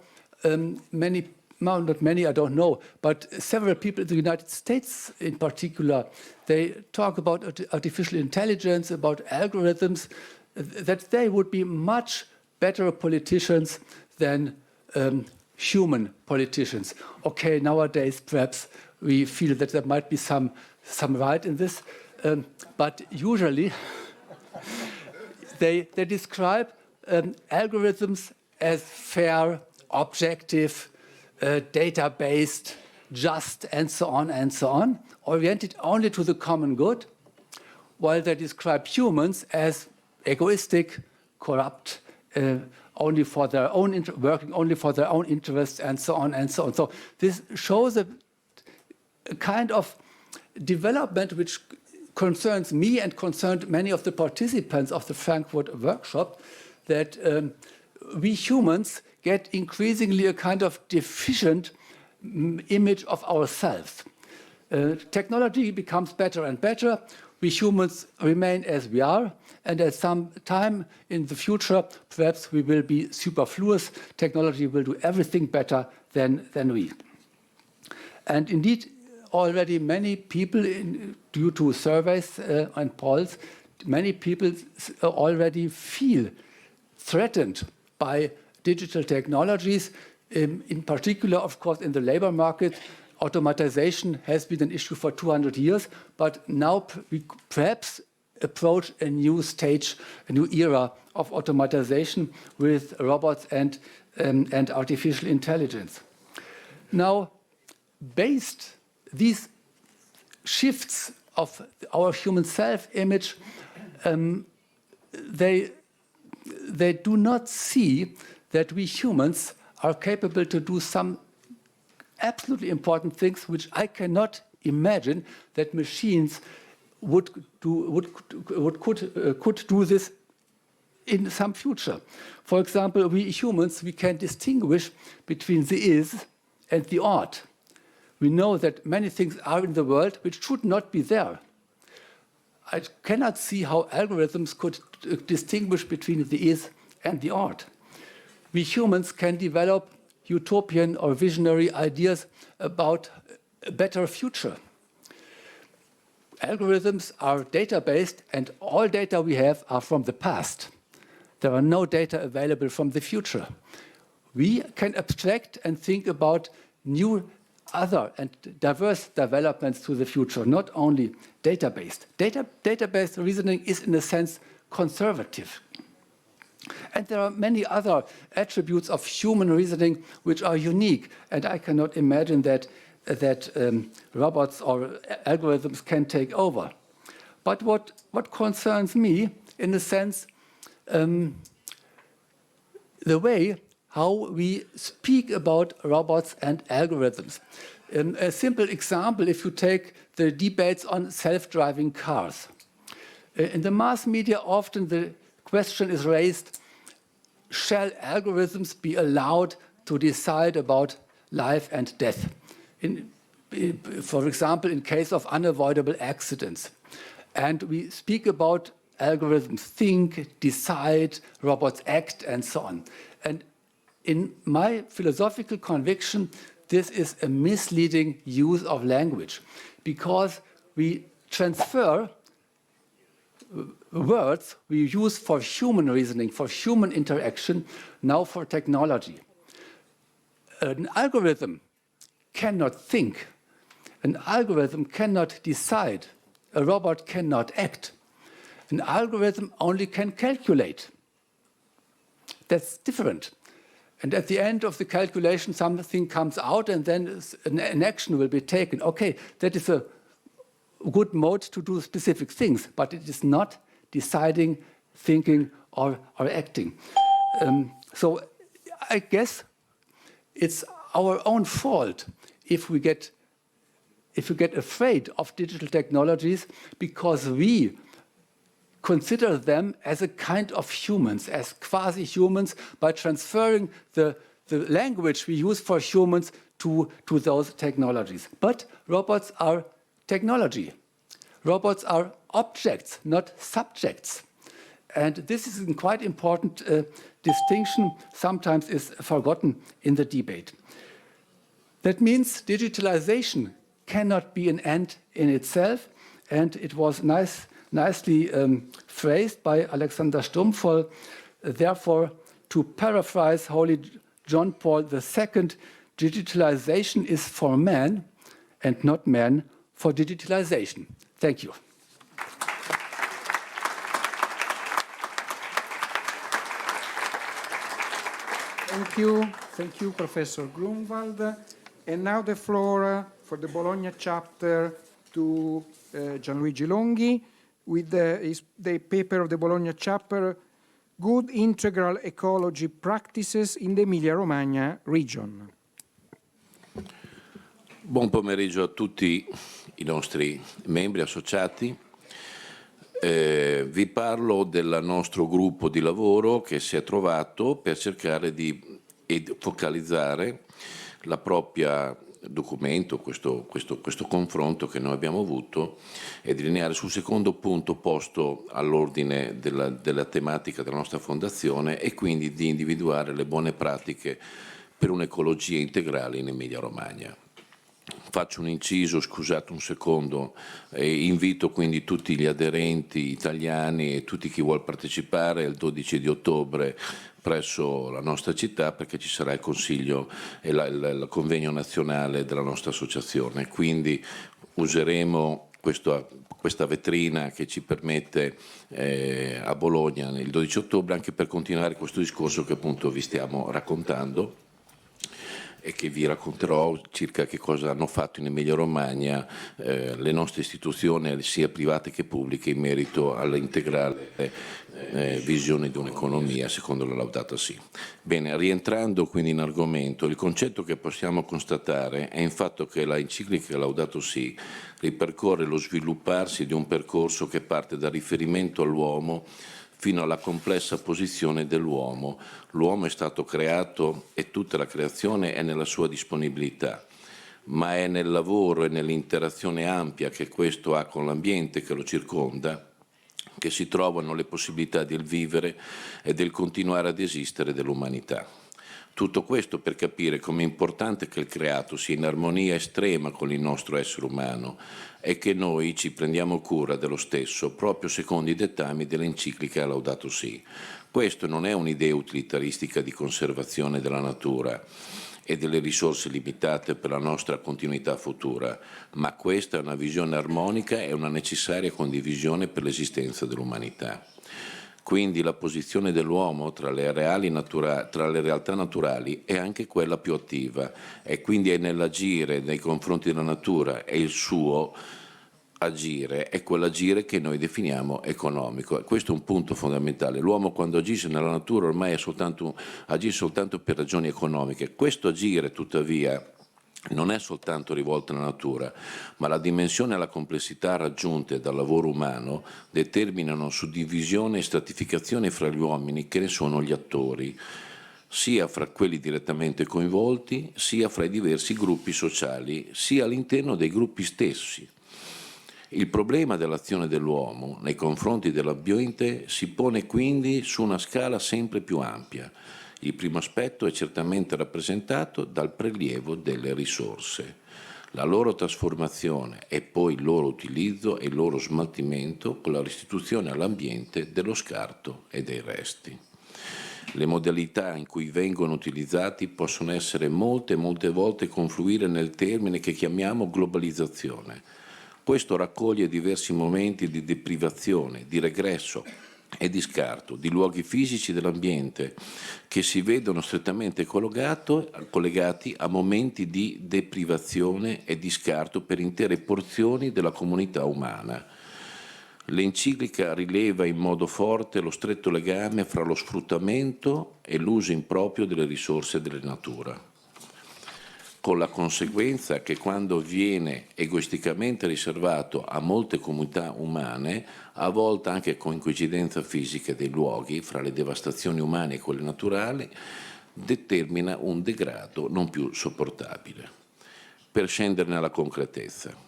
Speaker 3: many, well, not many, I don't know, but several people in the United States in particular, they talk about artificial intelligence, about algorithms, that they would be much better politicians than human politicians. Okay, nowadays perhaps we feel that there might be some right in this, but usually they describe algorithms as fair, objective, data-based, just, and so on, oriented only to the common good, while they describe humans as egoistic, corrupt, only for their own working only for their own interests, and so on and so on. So this shows a kind of development which concerns me and concerned many of the participants of the Frankfurt workshop, that we humans get increasingly a kind of deficient image of ourselves. Technology becomes better and better. We humans remain as we are, and at some time in the future, perhaps we will be superfluous. Technology will do everything better than we. And indeed, already many people, due to surveys and polls, many people already feel threatened by digital technologies. In particular, of course, in the labor market, automatization has been an issue for 200 years, but now we perhaps approach a new stage, a new era of automatization with robots and artificial intelligence. Now, based these shifts of our human self-image, they do not see that we humans are capable to do some absolutely important things which I cannot imagine that machines could do this in some future. For example, we humans, we can distinguish between the is and the ought. We know that many things are in the world which should not be there. I cannot see how algorithms could distinguish between the is and the ought. We humans can develop utopian or visionary ideas about a better future. Algorithms are data-based, and all data we have are from the past. There are no data available from the future. We can abstract and think about new, other and diverse developments to the future, not only data-based. Data-based reasoning is, in a sense, conservative. And there are many other attributes of human reasoning which are unique, and I cannot imagine that robots or algorithms can take over. But what concerns me, in a sense, the way how we speak about robots and algorithms. A simple example, if you take the debates on self-driving cars. In the mass media, often the question is raised, shall algorithms be allowed to decide about life and death? For example, in case of unavoidable accidents. And we speak about algorithms think, decide, robots act, and so on. And in my philosophical conviction, this is a misleading use of language because we transfer words we use for human reasoning, for human interaction, now for technology. An algorithm cannot think. An algorithm cannot decide. A robot cannot act. An algorithm only can calculate. That's different. And at the end of the calculation, something comes out and then an action will be taken. Okay, that is a good mode to do specific things, but it is not deciding, thinking, or acting. So I guess it's our own fault if we get afraid of digital technologies because we consider them as a kind of humans, as quasi-humans, by transferring the language we use for humans to those technologies. But robots are technology. Robots are objects, not subjects. And this is a quite important distinction, sometimes is forgotten in the debate. That means digitalization cannot be an end in itself, and it was nicely phrased by Alexander Stumpfel. Therefore, to paraphrase Holy John Paul II, digitalization is for man and not man for digitalization. Thank you.
Speaker 1: Thank you, Professor Grunwald. And now the floor for the Bologna chapter to Gianluigi Longhi with the paper of the Bologna chapter, Good Integral Ecology Practices in the Emilia-Romagna Region.
Speaker 4: Buon pomeriggio a tutti i nostri membri associati. Vi parlo del nostro gruppo di lavoro che si è trovato per cercare di focalizzare la propria documento, questo confronto che noi abbiamo avuto e delineare sul secondo punto posto all'ordine della tematica della nostra fondazione e quindi di individuare le buone pratiche per un'ecologia integrale in Emilia-Romagna. Faccio un inciso, scusate un secondo, e invito quindi tutti gli aderenti italiani e tutti chi vuol partecipare il 12 di ottobre presso la nostra città perché ci sarà il consiglio e il convegno nazionale della nostra associazione. Quindi useremo questa vetrina che ci permette a Bologna il 12 ottobre anche per continuare questo discorso che appunto vi stiamo raccontando e che vi racconterò circa che cosa hanno fatto in Emilia-Romagna le nostre istituzioni, sia private che pubbliche, in merito all'integrale visione di un'economia secondo la Laudato Si. Bene, rientrando quindi in argomento, il concetto che possiamo constatare è il fatto che la enciclica Laudato Si ripercorre lo svilupparsi di un percorso che parte dal riferimento all'uomo fino alla complessa posizione dell'uomo. L'uomo è stato creato e tutta la creazione è nella sua disponibilità, ma è nel lavoro e nell'interazione ampia che questo ha con l'ambiente che lo circonda che si trovano le possibilità del vivere e del continuare ad esistere dell'umanità. Tutto questo per capire com'è importante che il creato sia in armonia estrema con il nostro essere umano e che noi ci prendiamo cura dello stesso proprio secondo i dettami dell'enciclica Laudato Si. Questo non è un'idea utilitaristica di conservazione della natura e delle risorse limitate per la nostra continuità futura, ma questa è una visione armonica e una necessaria condivisione per l'esistenza dell'umanità. Quindi la posizione dell'uomo tra le realtà naturali è anche quella più attiva e quindi è nell'agire nei confronti della natura e il suo agire è quell'agire che noi definiamo economico. Questo è un punto fondamentale. L'uomo quando agisce nella natura ormai agisce soltanto per ragioni economiche. Questo agire tuttavia non è soltanto rivolta alla natura, ma la dimensione e la complessità raggiunte dal lavoro umano determinano suddivisione e stratificazione fra gli uomini che ne sono gli attori, sia fra quelli direttamente coinvolti, sia fra i diversi gruppi sociali, sia all'interno dei gruppi stessi. Il problema dell'azione dell'uomo nei confronti dell'ambiente si pone quindi su una scala sempre più ampia. Il primo aspetto è certamente rappresentato dal prelievo delle risorse, la loro trasformazione e poi il loro utilizzo e il loro smaltimento con la restituzione all'ambiente dello scarto e dei resti. Le modalità in cui vengono utilizzati possono essere molte volte confluire nel termine che chiamiamo globalizzazione. Questo raccoglie diversi momenti di deprivazione, di regresso e di scarto di luoghi fisici dell'ambiente che si vedono strettamente collegati a momenti di deprivazione e di scarto per intere porzioni della comunità umana. L'enciclica rileva in modo forte lo stretto legame fra lo sfruttamento e l'uso improprio delle risorse della natura, con la conseguenza che quando viene egoisticamente riservato a molte comunità umane, a volte anche con coincidenza fisica dei luoghi, fra le devastazioni umane e quelle naturali, determina un degrado non più sopportabile. Per scendere nella concretezza,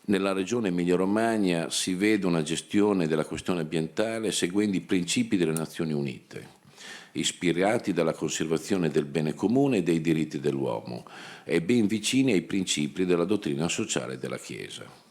Speaker 4: nella regione Emilia-Romagna si vede una gestione della questione ambientale seguendo i principi delle Nazioni Unite, ispirati dalla conservazione del bene comune e dei diritti dell'uomo e ben vicini ai principi della dottrina sociale della Chiesa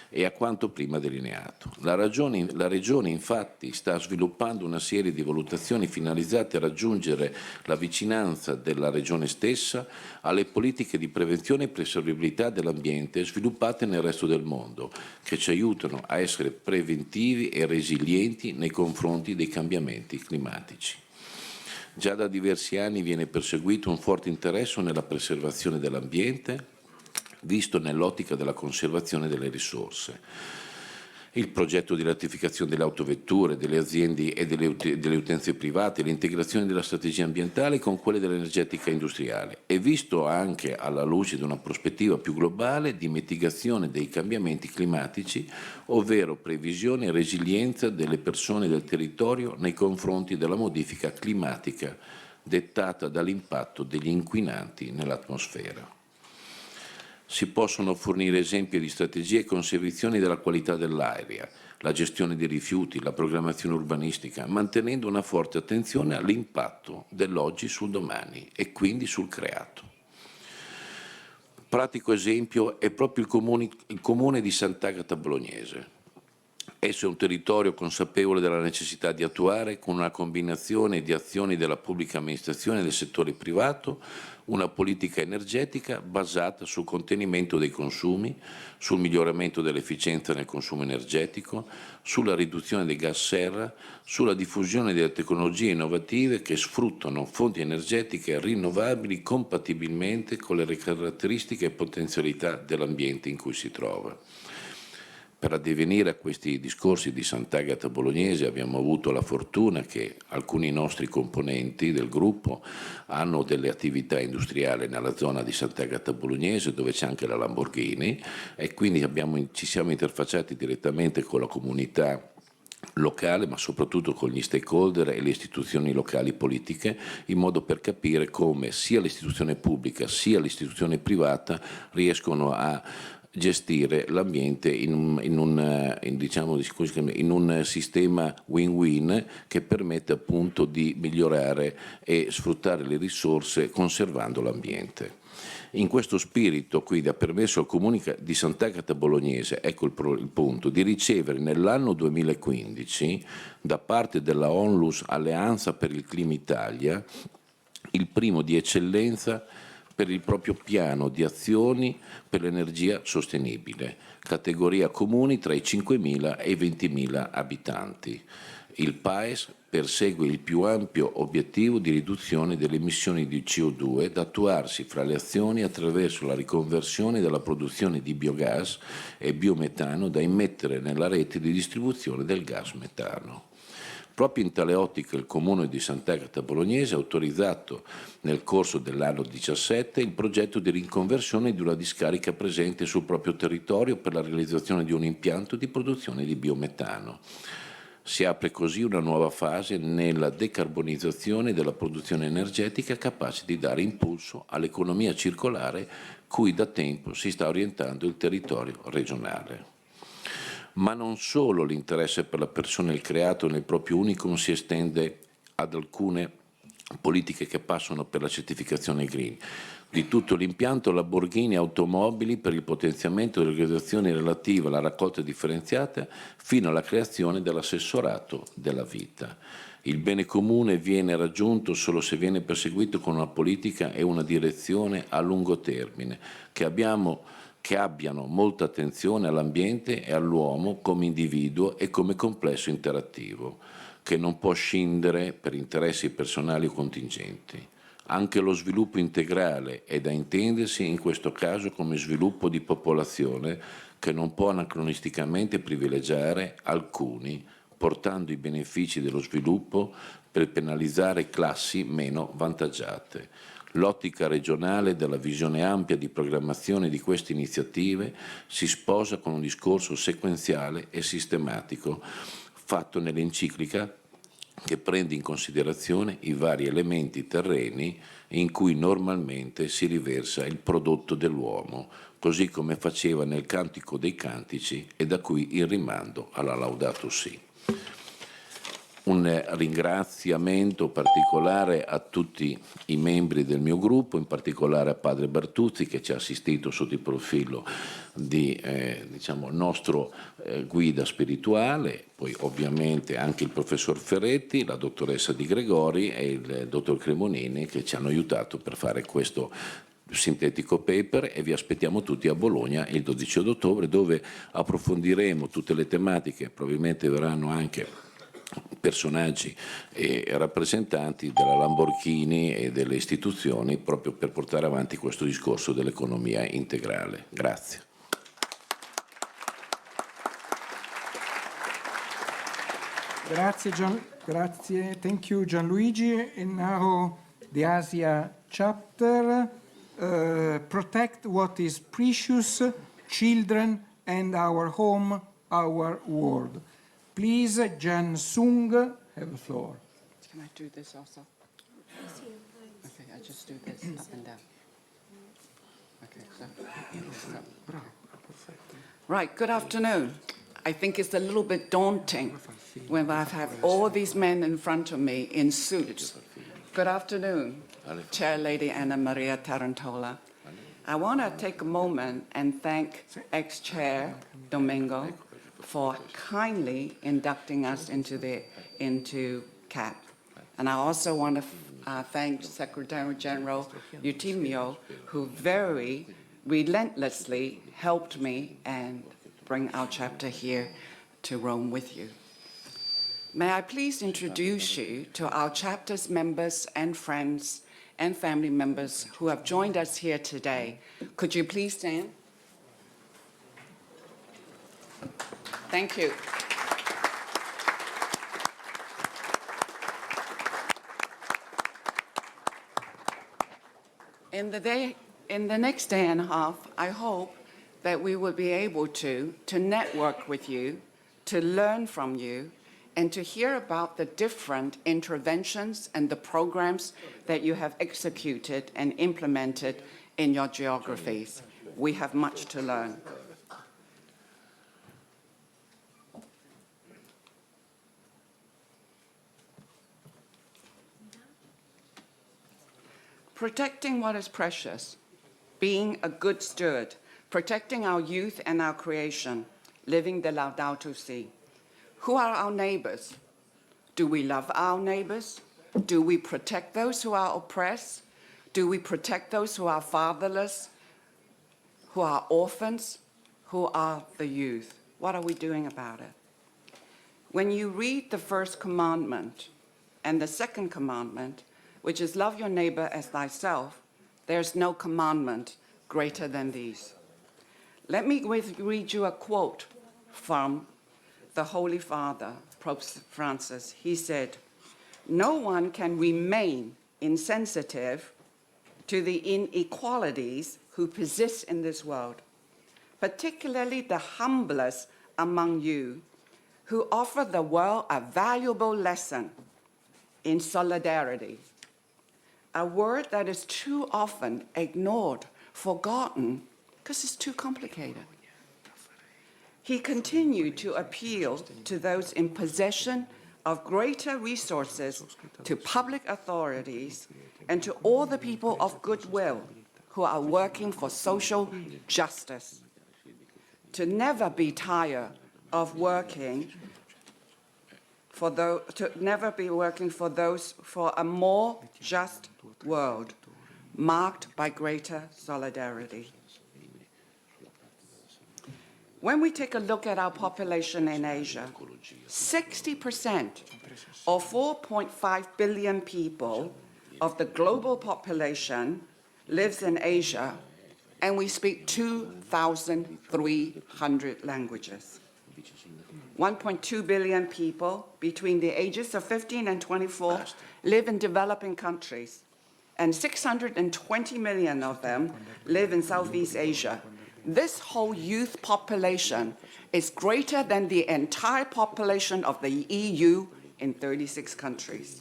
Speaker 4: e a quanto prima delineato. La Regione infatti sta sviluppando una serie di valutazioni finalizzate a raggiungere la vicinanza della Regione stessa alle politiche di prevenzione e preservabilità dell'ambiente sviluppate nel resto del mondo, che ci aiutano a essere preventivi e resilienti nei confronti dei cambiamenti climatici. Già da diversi anni viene perseguito un forte interesse nella preservazione dell'ambiente, visto nell'ottica della conservazione delle risorse. Il progetto di ratificazione delle autovetture, delle aziende e delle utenze private, l'integrazione della strategia ambientale con quelle dell'energetica industriale e visto anche alla luce di una prospettiva più globale di mitigazione dei cambiamenti climatici, ovvero previsione e resilienza delle persone e del territorio nei confronti della modifica climatica dettata dall'impatto degli inquinanti nell'atmosfera. Si possono fornire esempi di strategie e conservazione della qualità dell'aria, la gestione dei rifiuti, la programmazione urbanistica, mantenendo una forte attenzione all'impatto dell'oggi sul domani e quindi sul creato. Pratico esempio è proprio il comune di Sant'Agata Bolognese. Esso è un territorio consapevole della necessità di attuare, con una combinazione di azioni della pubblica amministrazione e del settore privato, una politica energetica basata sul contenimento dei consumi, sul miglioramento dell'efficienza nel consumo energetico, sulla riduzione dei gas serra, sulla diffusione delle tecnologie innovative che sfruttano fonti energetiche rinnovabili compatibilmente con le caratteristiche e potenzialità dell'ambiente in cui si trova. Per addivenire a questi discorsi di Sant'Agata Bolognese abbiamo avuto la fortuna che alcuni nostri componenti del gruppo hanno delle attività industriali nella zona di Sant'Agata Bolognese dove c'è anche la Lamborghini e quindi ci siamo interfacciati direttamente con la comunità locale, ma soprattutto con gli stakeholder e le istituzioni locali politiche, in modo per capire come sia l'istituzione pubblica sia l'istituzione privata riescono a gestire l'ambiente in un sistema win-win che permette appunto di migliorare e sfruttare le risorse conservando l'ambiente. In questo spirito quindi ha permesso al Comune di Sant'Agata Bolognese, ecco il punto, di ricevere nell'anno 2015 da parte della Onlus Alleanza per il Clima Italia il primo di eccellenza per il proprio piano di azioni per l'energia sostenibile, categoria comuni tra i 5.000 e i 20.000 abitanti. Il PAES persegue il più ampio obiettivo di riduzione delle emissioni di CO2 da attuarsi fra le azioni attraverso la riconversione della produzione di biogas e biometano da immettere nella rete di distribuzione del gas metano. Proprio in tale ottica il Comune di Sant'Agata Bolognese ha autorizzato nel corso dell'anno 2017 il progetto di riconversione di una discarica presente sul proprio territorio per la realizzazione di un impianto di produzione di biometano. Si apre così una nuova fase nella decarbonizzazione della produzione energetica capace di dare impulso all'economia circolare cui da tempo si sta orientando il territorio regionale. Ma non solo l'interesse per la persona e il creato nel proprio unicum si estende ad alcune politiche che passano per la certificazione green. Di tutto l'impianto Lamborghini Automobili per il potenziamento delle organizzazioni relative alla raccolta differenziata fino alla creazione dell'assessorato della vita. Il bene comune viene raggiunto solo se viene perseguito con una politica e una direzione a lungo termine, che abbiano molta attenzione all'ambiente e all'uomo come individuo e come complesso interattivo, che non può scindere per interessi personali o contingenti. Anche lo sviluppo integrale è da intendersi in questo caso come sviluppo di popolazione che non può anacronisticamente privilegiare alcuni, portando i benefici dello sviluppo per penalizzare classi meno vantaggiate. L'ottica regionale della visione ampia di programmazione di queste iniziative si sposa con un discorso sequenziale e sistematico, fatto nell'enciclica che prende in considerazione i vari elementi terreni in cui normalmente si riversa il prodotto dell'uomo, così come faceva nel Cantico dei Cantici e da qui il rimando alla Laudato Si. Un ringraziamento particolare a tutti i membri del mio gruppo, in particolare a Padre Bertuzzi che ci ha assistito sotto il profilo di nostro guida spirituale, poi ovviamente anche il professor Ferretti, la dottoressa Di Gregori e il dottor Cremonini che ci hanno aiutato per fare questo sintetico paper e vi aspettiamo tutti a Bologna il 12 ottobre dove approfondiremo tutte le tematiche, probabilmente verranno anche personaggi e rappresentanti della Lamborghini e delle istituzioni proprio per portare avanti questo discorso dell'economia integrale. Grazie.
Speaker 1: Grazie, thank you Gianluigi. And now the Asia chapter, protect what is precious, children and our home, our world. Please, Jan Sung, have the floor.
Speaker 5: Can I do this also? Okay, I just do this up and down. Okay, so. Right, good afternoon. I think it's a little bit daunting when I have all these men in front of me in suits. Good afternoon, Chair Lady Anna Maria Tarantola. I want to take a moment and thank ex-chair Domingo for kindly inducting us into CAPP. And I also want to thank Secretary General Eutimio, who very relentlessly helped me and bring our chapter here to Rome with you. May I please introduce you to our chapter's members and friends and family members who have joined us here today. Could you please stand? Thank you. In the next day and a half, I hope that we will be able to network with you, to learn from you, and to hear about the different interventions and the programs that you have executed and implemented in your geographies. We have much to learn. Protecting what is precious, being a good steward, protecting our youth and our creation, living the Laudato Si. Who are our neighbors? Do we love our neighbors? Do we protect those who are oppressed? Do we protect those who are fatherless, who are orphans, who are the youth? What are we doing about it? When you read the first commandment and the second commandment, which is love your neighbor as thyself, there's no commandment greater than these. Let me read you a quote from the Holy Father, Pope Francis, he said, "No one can remain insensitive to the inequalities who persist in this world, particularly the humblest among you, who offer the world a valuable lesson in solidarity, a word that is too often ignored, forgotten, because it's too complicated." He continued to appeal to those in possession of greater resources, to public authorities, and to all the people of goodwill who are working for social justice, to never be tired of working for for a more just world, marked by greater solidarity. When we take a look at our population in Asia, 60% or 4.5 billion people of the global population lives in Asia, and we speak 2,300 languages. 1.2 billion people between the ages of 15 and 24 live in developing countries, and 620 million of them live in Southeast Asia. This whole youth population is greater than the entire population of the EU in 36 countries.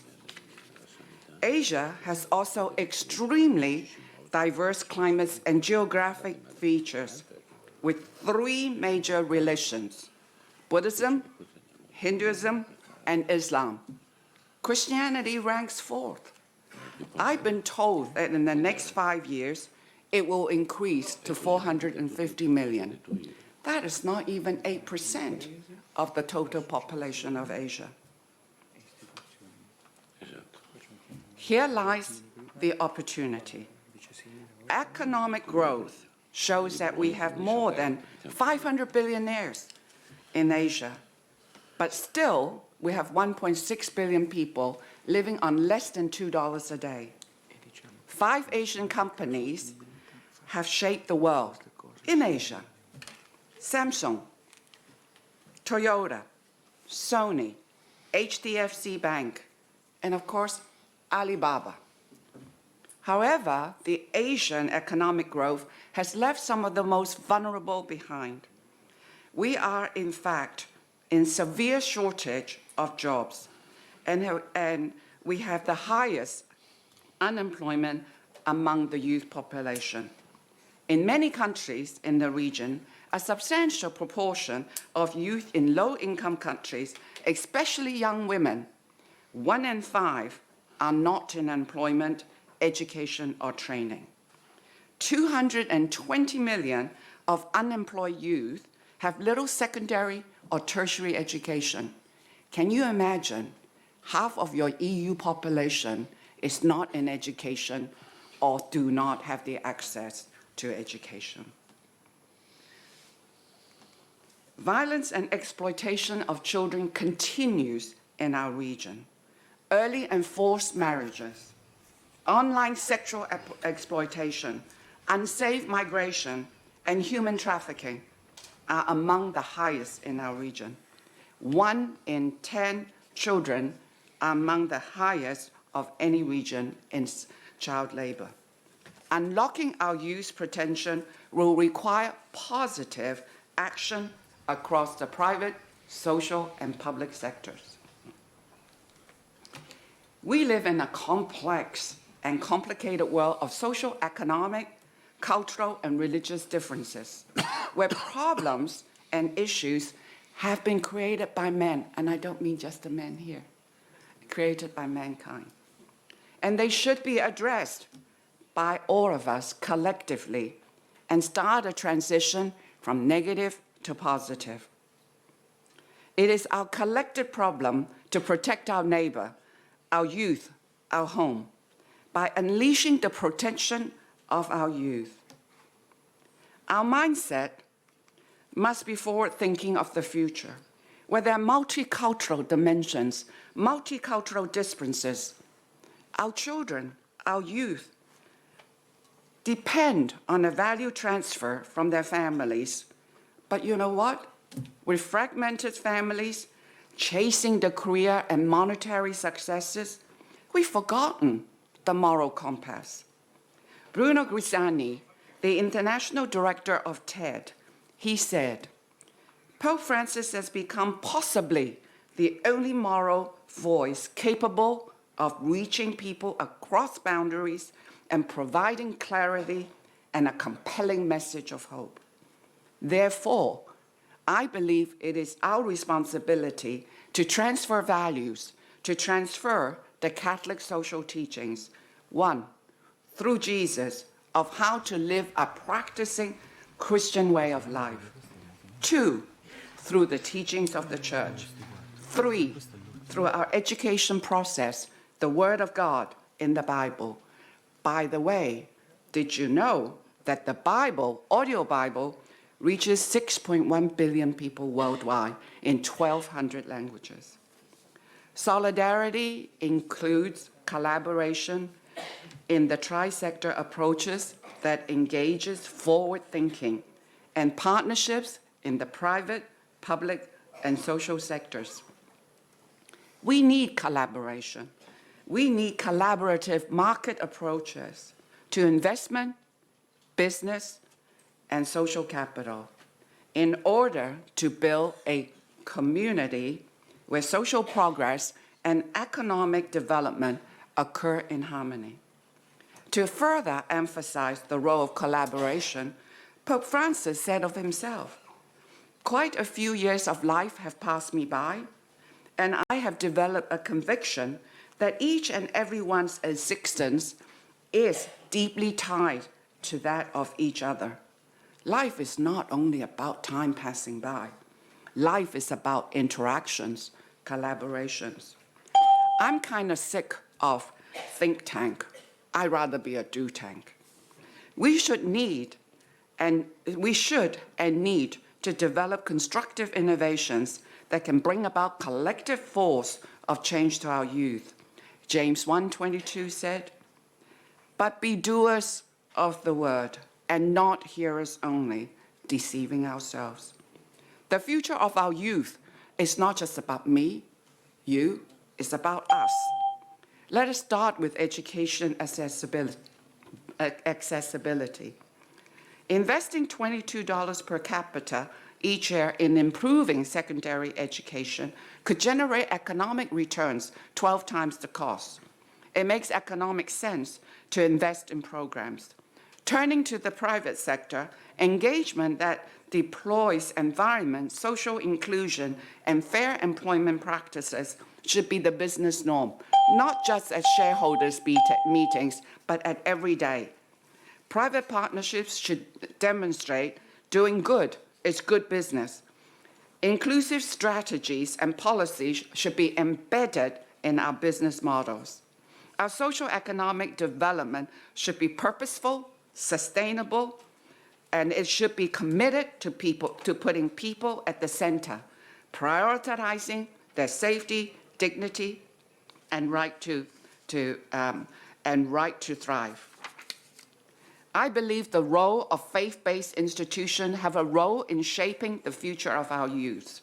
Speaker 5: Asia has also extremely diverse climates and geographic features, with 3 major religions: Buddhism, Hinduism, and Islam. Christianity ranks 4th. I've been told that in the next 5 years, it will increase to 450 million. That is not even 8% of the total population of Asia. Here lies the opportunity. Economic growth shows that we have more than 500 billionaires in Asia, but still we have 1.6 billion people living on less than $2 a day. 5 Asian companies have shaped the world in Asia: Samsung, Toyota, Sony, HDFC Bank, and of course, Alibaba. However, the Asian economic growth has left some of the most vulnerable behind. We are, in fact, in severe shortage of jobs, and we have the highest unemployment among the youth population. In many countries in the region, a substantial proportion of youth in low-income countries, especially young women, 1 in 5 are not in employment, education, or training. 220 million of unemployed youth have little secondary or tertiary education. Can you imagine? Half of your EU population is not in education or do not have the access to education. Violence and exploitation of children continues in our region. Early and forced marriages, online sexual exploitation, unsafe migration, and human trafficking are among the highest in our region. 1 in 10 children are among the highest of any region in child labor. Unlocking our youth potential will require positive action across the private, social, and public sectors. We live in a complex and complicated world of social, economic, cultural, and religious differences, where problems and issues have been created by men, and I don't mean just the men here, created by mankind. And they should be addressed by all of us collectively and start a transition from negative to positive. It is our collective problem to protect our neighbor, our youth, our home, by unleashing the protection of our youth. Our mindset must be forward-thinking of the future, where there are multicultural dimensions, multicultural differences. Our children, our youth, depend on a value transfer from their families. But you know what? with fragmented families, chasing the career and monetary successes, we've forgotten the moral compass. Bruno Grisani, the international director of TED, he said, Pope Francis has become possibly the only moral voice capable of reaching people across boundaries and providing clarity and a compelling message of hope. Therefore, I believe it is our responsibility to transfer values, to transfer the Catholic social teachings, one, through Jesus, of how to live a practicing Christian way of life. Two, through the teachings of the Church. Three, through our education process, the Word of God in the Bible. By the way, did you know that the Bible, audio Bible, reaches 6.1 billion people worldwide in 1,200 languages? Solidarity includes collaboration in the tri-sector approaches that engages forward thinking and partnerships in the private, public, and social sectors. We need collaboration. We need collaborative market approaches to investment, business, and social capital in order to build a community where social progress and economic development occur in harmony. To further emphasize the role of collaboration, Pope Francis said of himself, "Quite a few years of life have passed me by, and I have developed a conviction that each and everyone's existence is deeply tied to that of each other. Life is not only about time passing by. Life is about interactions, collaborations." I'm kind of sick of think tank. I'd rather be a do tank. We should and need to develop constructive innovations that can bring about collective force of change to our youth. James 1:22 said, "But be doers of the word and not hearers only, deceiving ourselves." The future of our youth is not just about me, you, it's about us. Let us start with education accessibility. Investing $22 per capita each year in improving secondary education could generate economic returns 12 times the cost. It makes economic sense to invest in programs. Turning to the private sector, engagement that deploys environment, social inclusion, and fair employment practices should be the business norm, not just at shareholders' meetings, but at every day. Private partnerships should demonstrate doing good is good business. Inclusive strategies and policies should be embedded in our business models. Our socio-economic development should be purposeful, sustainable, and it should be committed to putting people at the center, prioritizing their safety, dignity, and right to thrive. I believe the role of faith-based institutions have a role in shaping the future of our youth.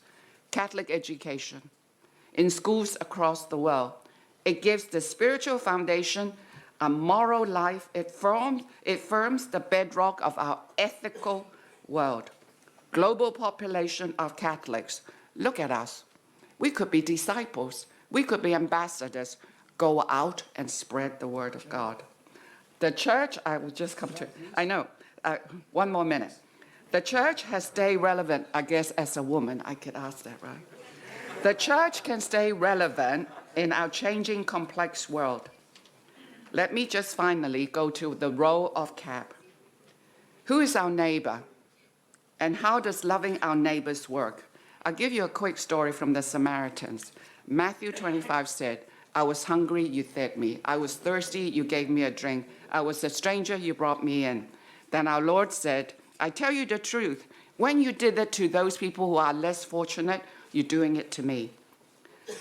Speaker 5: Catholic education in schools across the world. It gives the spiritual foundation a moral life. It firms the bedrock of our ethical world. Global population of Catholics. Look at us. We could be disciples. We could be ambassadors. Go out and spread the word of God. The church, I will just come to, I know, one more minute. The church has stayed relevant, I guess as a woman, I could ask that, right? The church can stay relevant in our changing, complex world. Let me just finally go to the role of CAPP. Who is our neighbor? And how does loving our neighbors work? I'll give you a quick story from the Samaritans. Matthew 25 said, "I was hungry, you fed me. I was thirsty, you gave me a drink. I was a stranger, you brought me in." Then our Lord said, "I tell you the truth, when you did it to those people who are less fortunate, you're doing it to me."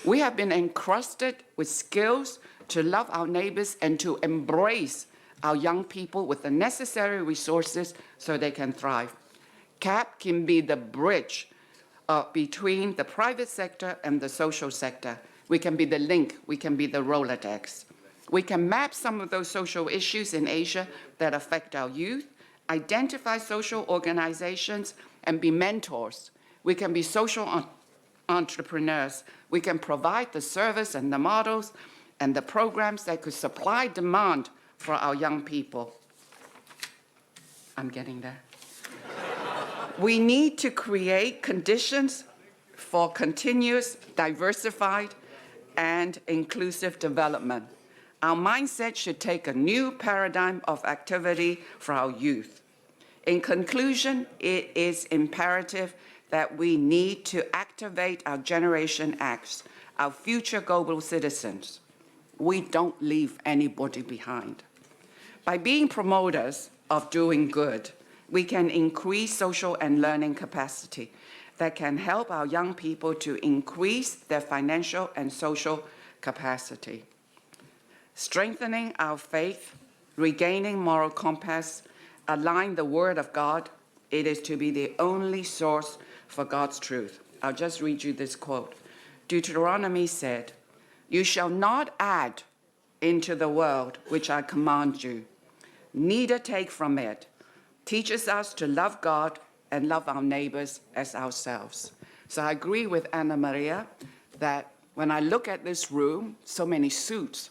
Speaker 5: We have been encrusted with skills to love our neighbors and to embrace our young people with the necessary resources so they can thrive. CAPP can be the bridge between the private sector and the social sector. We can be the link, we can be the Rolodex. We can map some of those social issues in Asia that affect our youth, identify social organizations, and be mentors. We can be social entrepreneurs. We can provide the service and the models and the programs that could supply demand for our young people. I'm getting there. We need to create conditions for continuous, diversified, and inclusive development. Our mindset should take a new paradigm of activity for our youth. In conclusion, it is imperative that we need to activate our Generation X, our future global citizens. We don't leave anybody behind. By being promoters of doing good, we can increase social and learning capacity that can help our young people to increase their financial and social capacity. Strengthening our faith, regaining moral compass, align the Word of God, it is to be the only source for God's truth. I'll just read you this quote. Deuteronomy said, "You shall not add into the world which I command you, neither take from it." Teaches us to love God and love our neighbors as ourselves. So I agree with Anna Maria that when I look at this room, so many suits,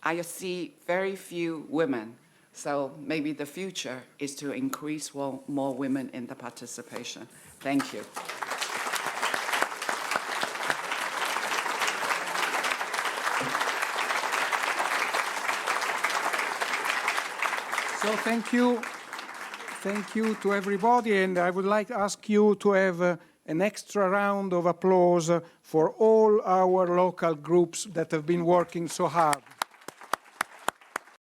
Speaker 5: I see very few women. So maybe the future is to increase more women in the participation. Thank you.
Speaker 1: So thank you. Thank you to everybody, and I would like to ask you to have an extra round of applause for all our local groups that have been working so hard.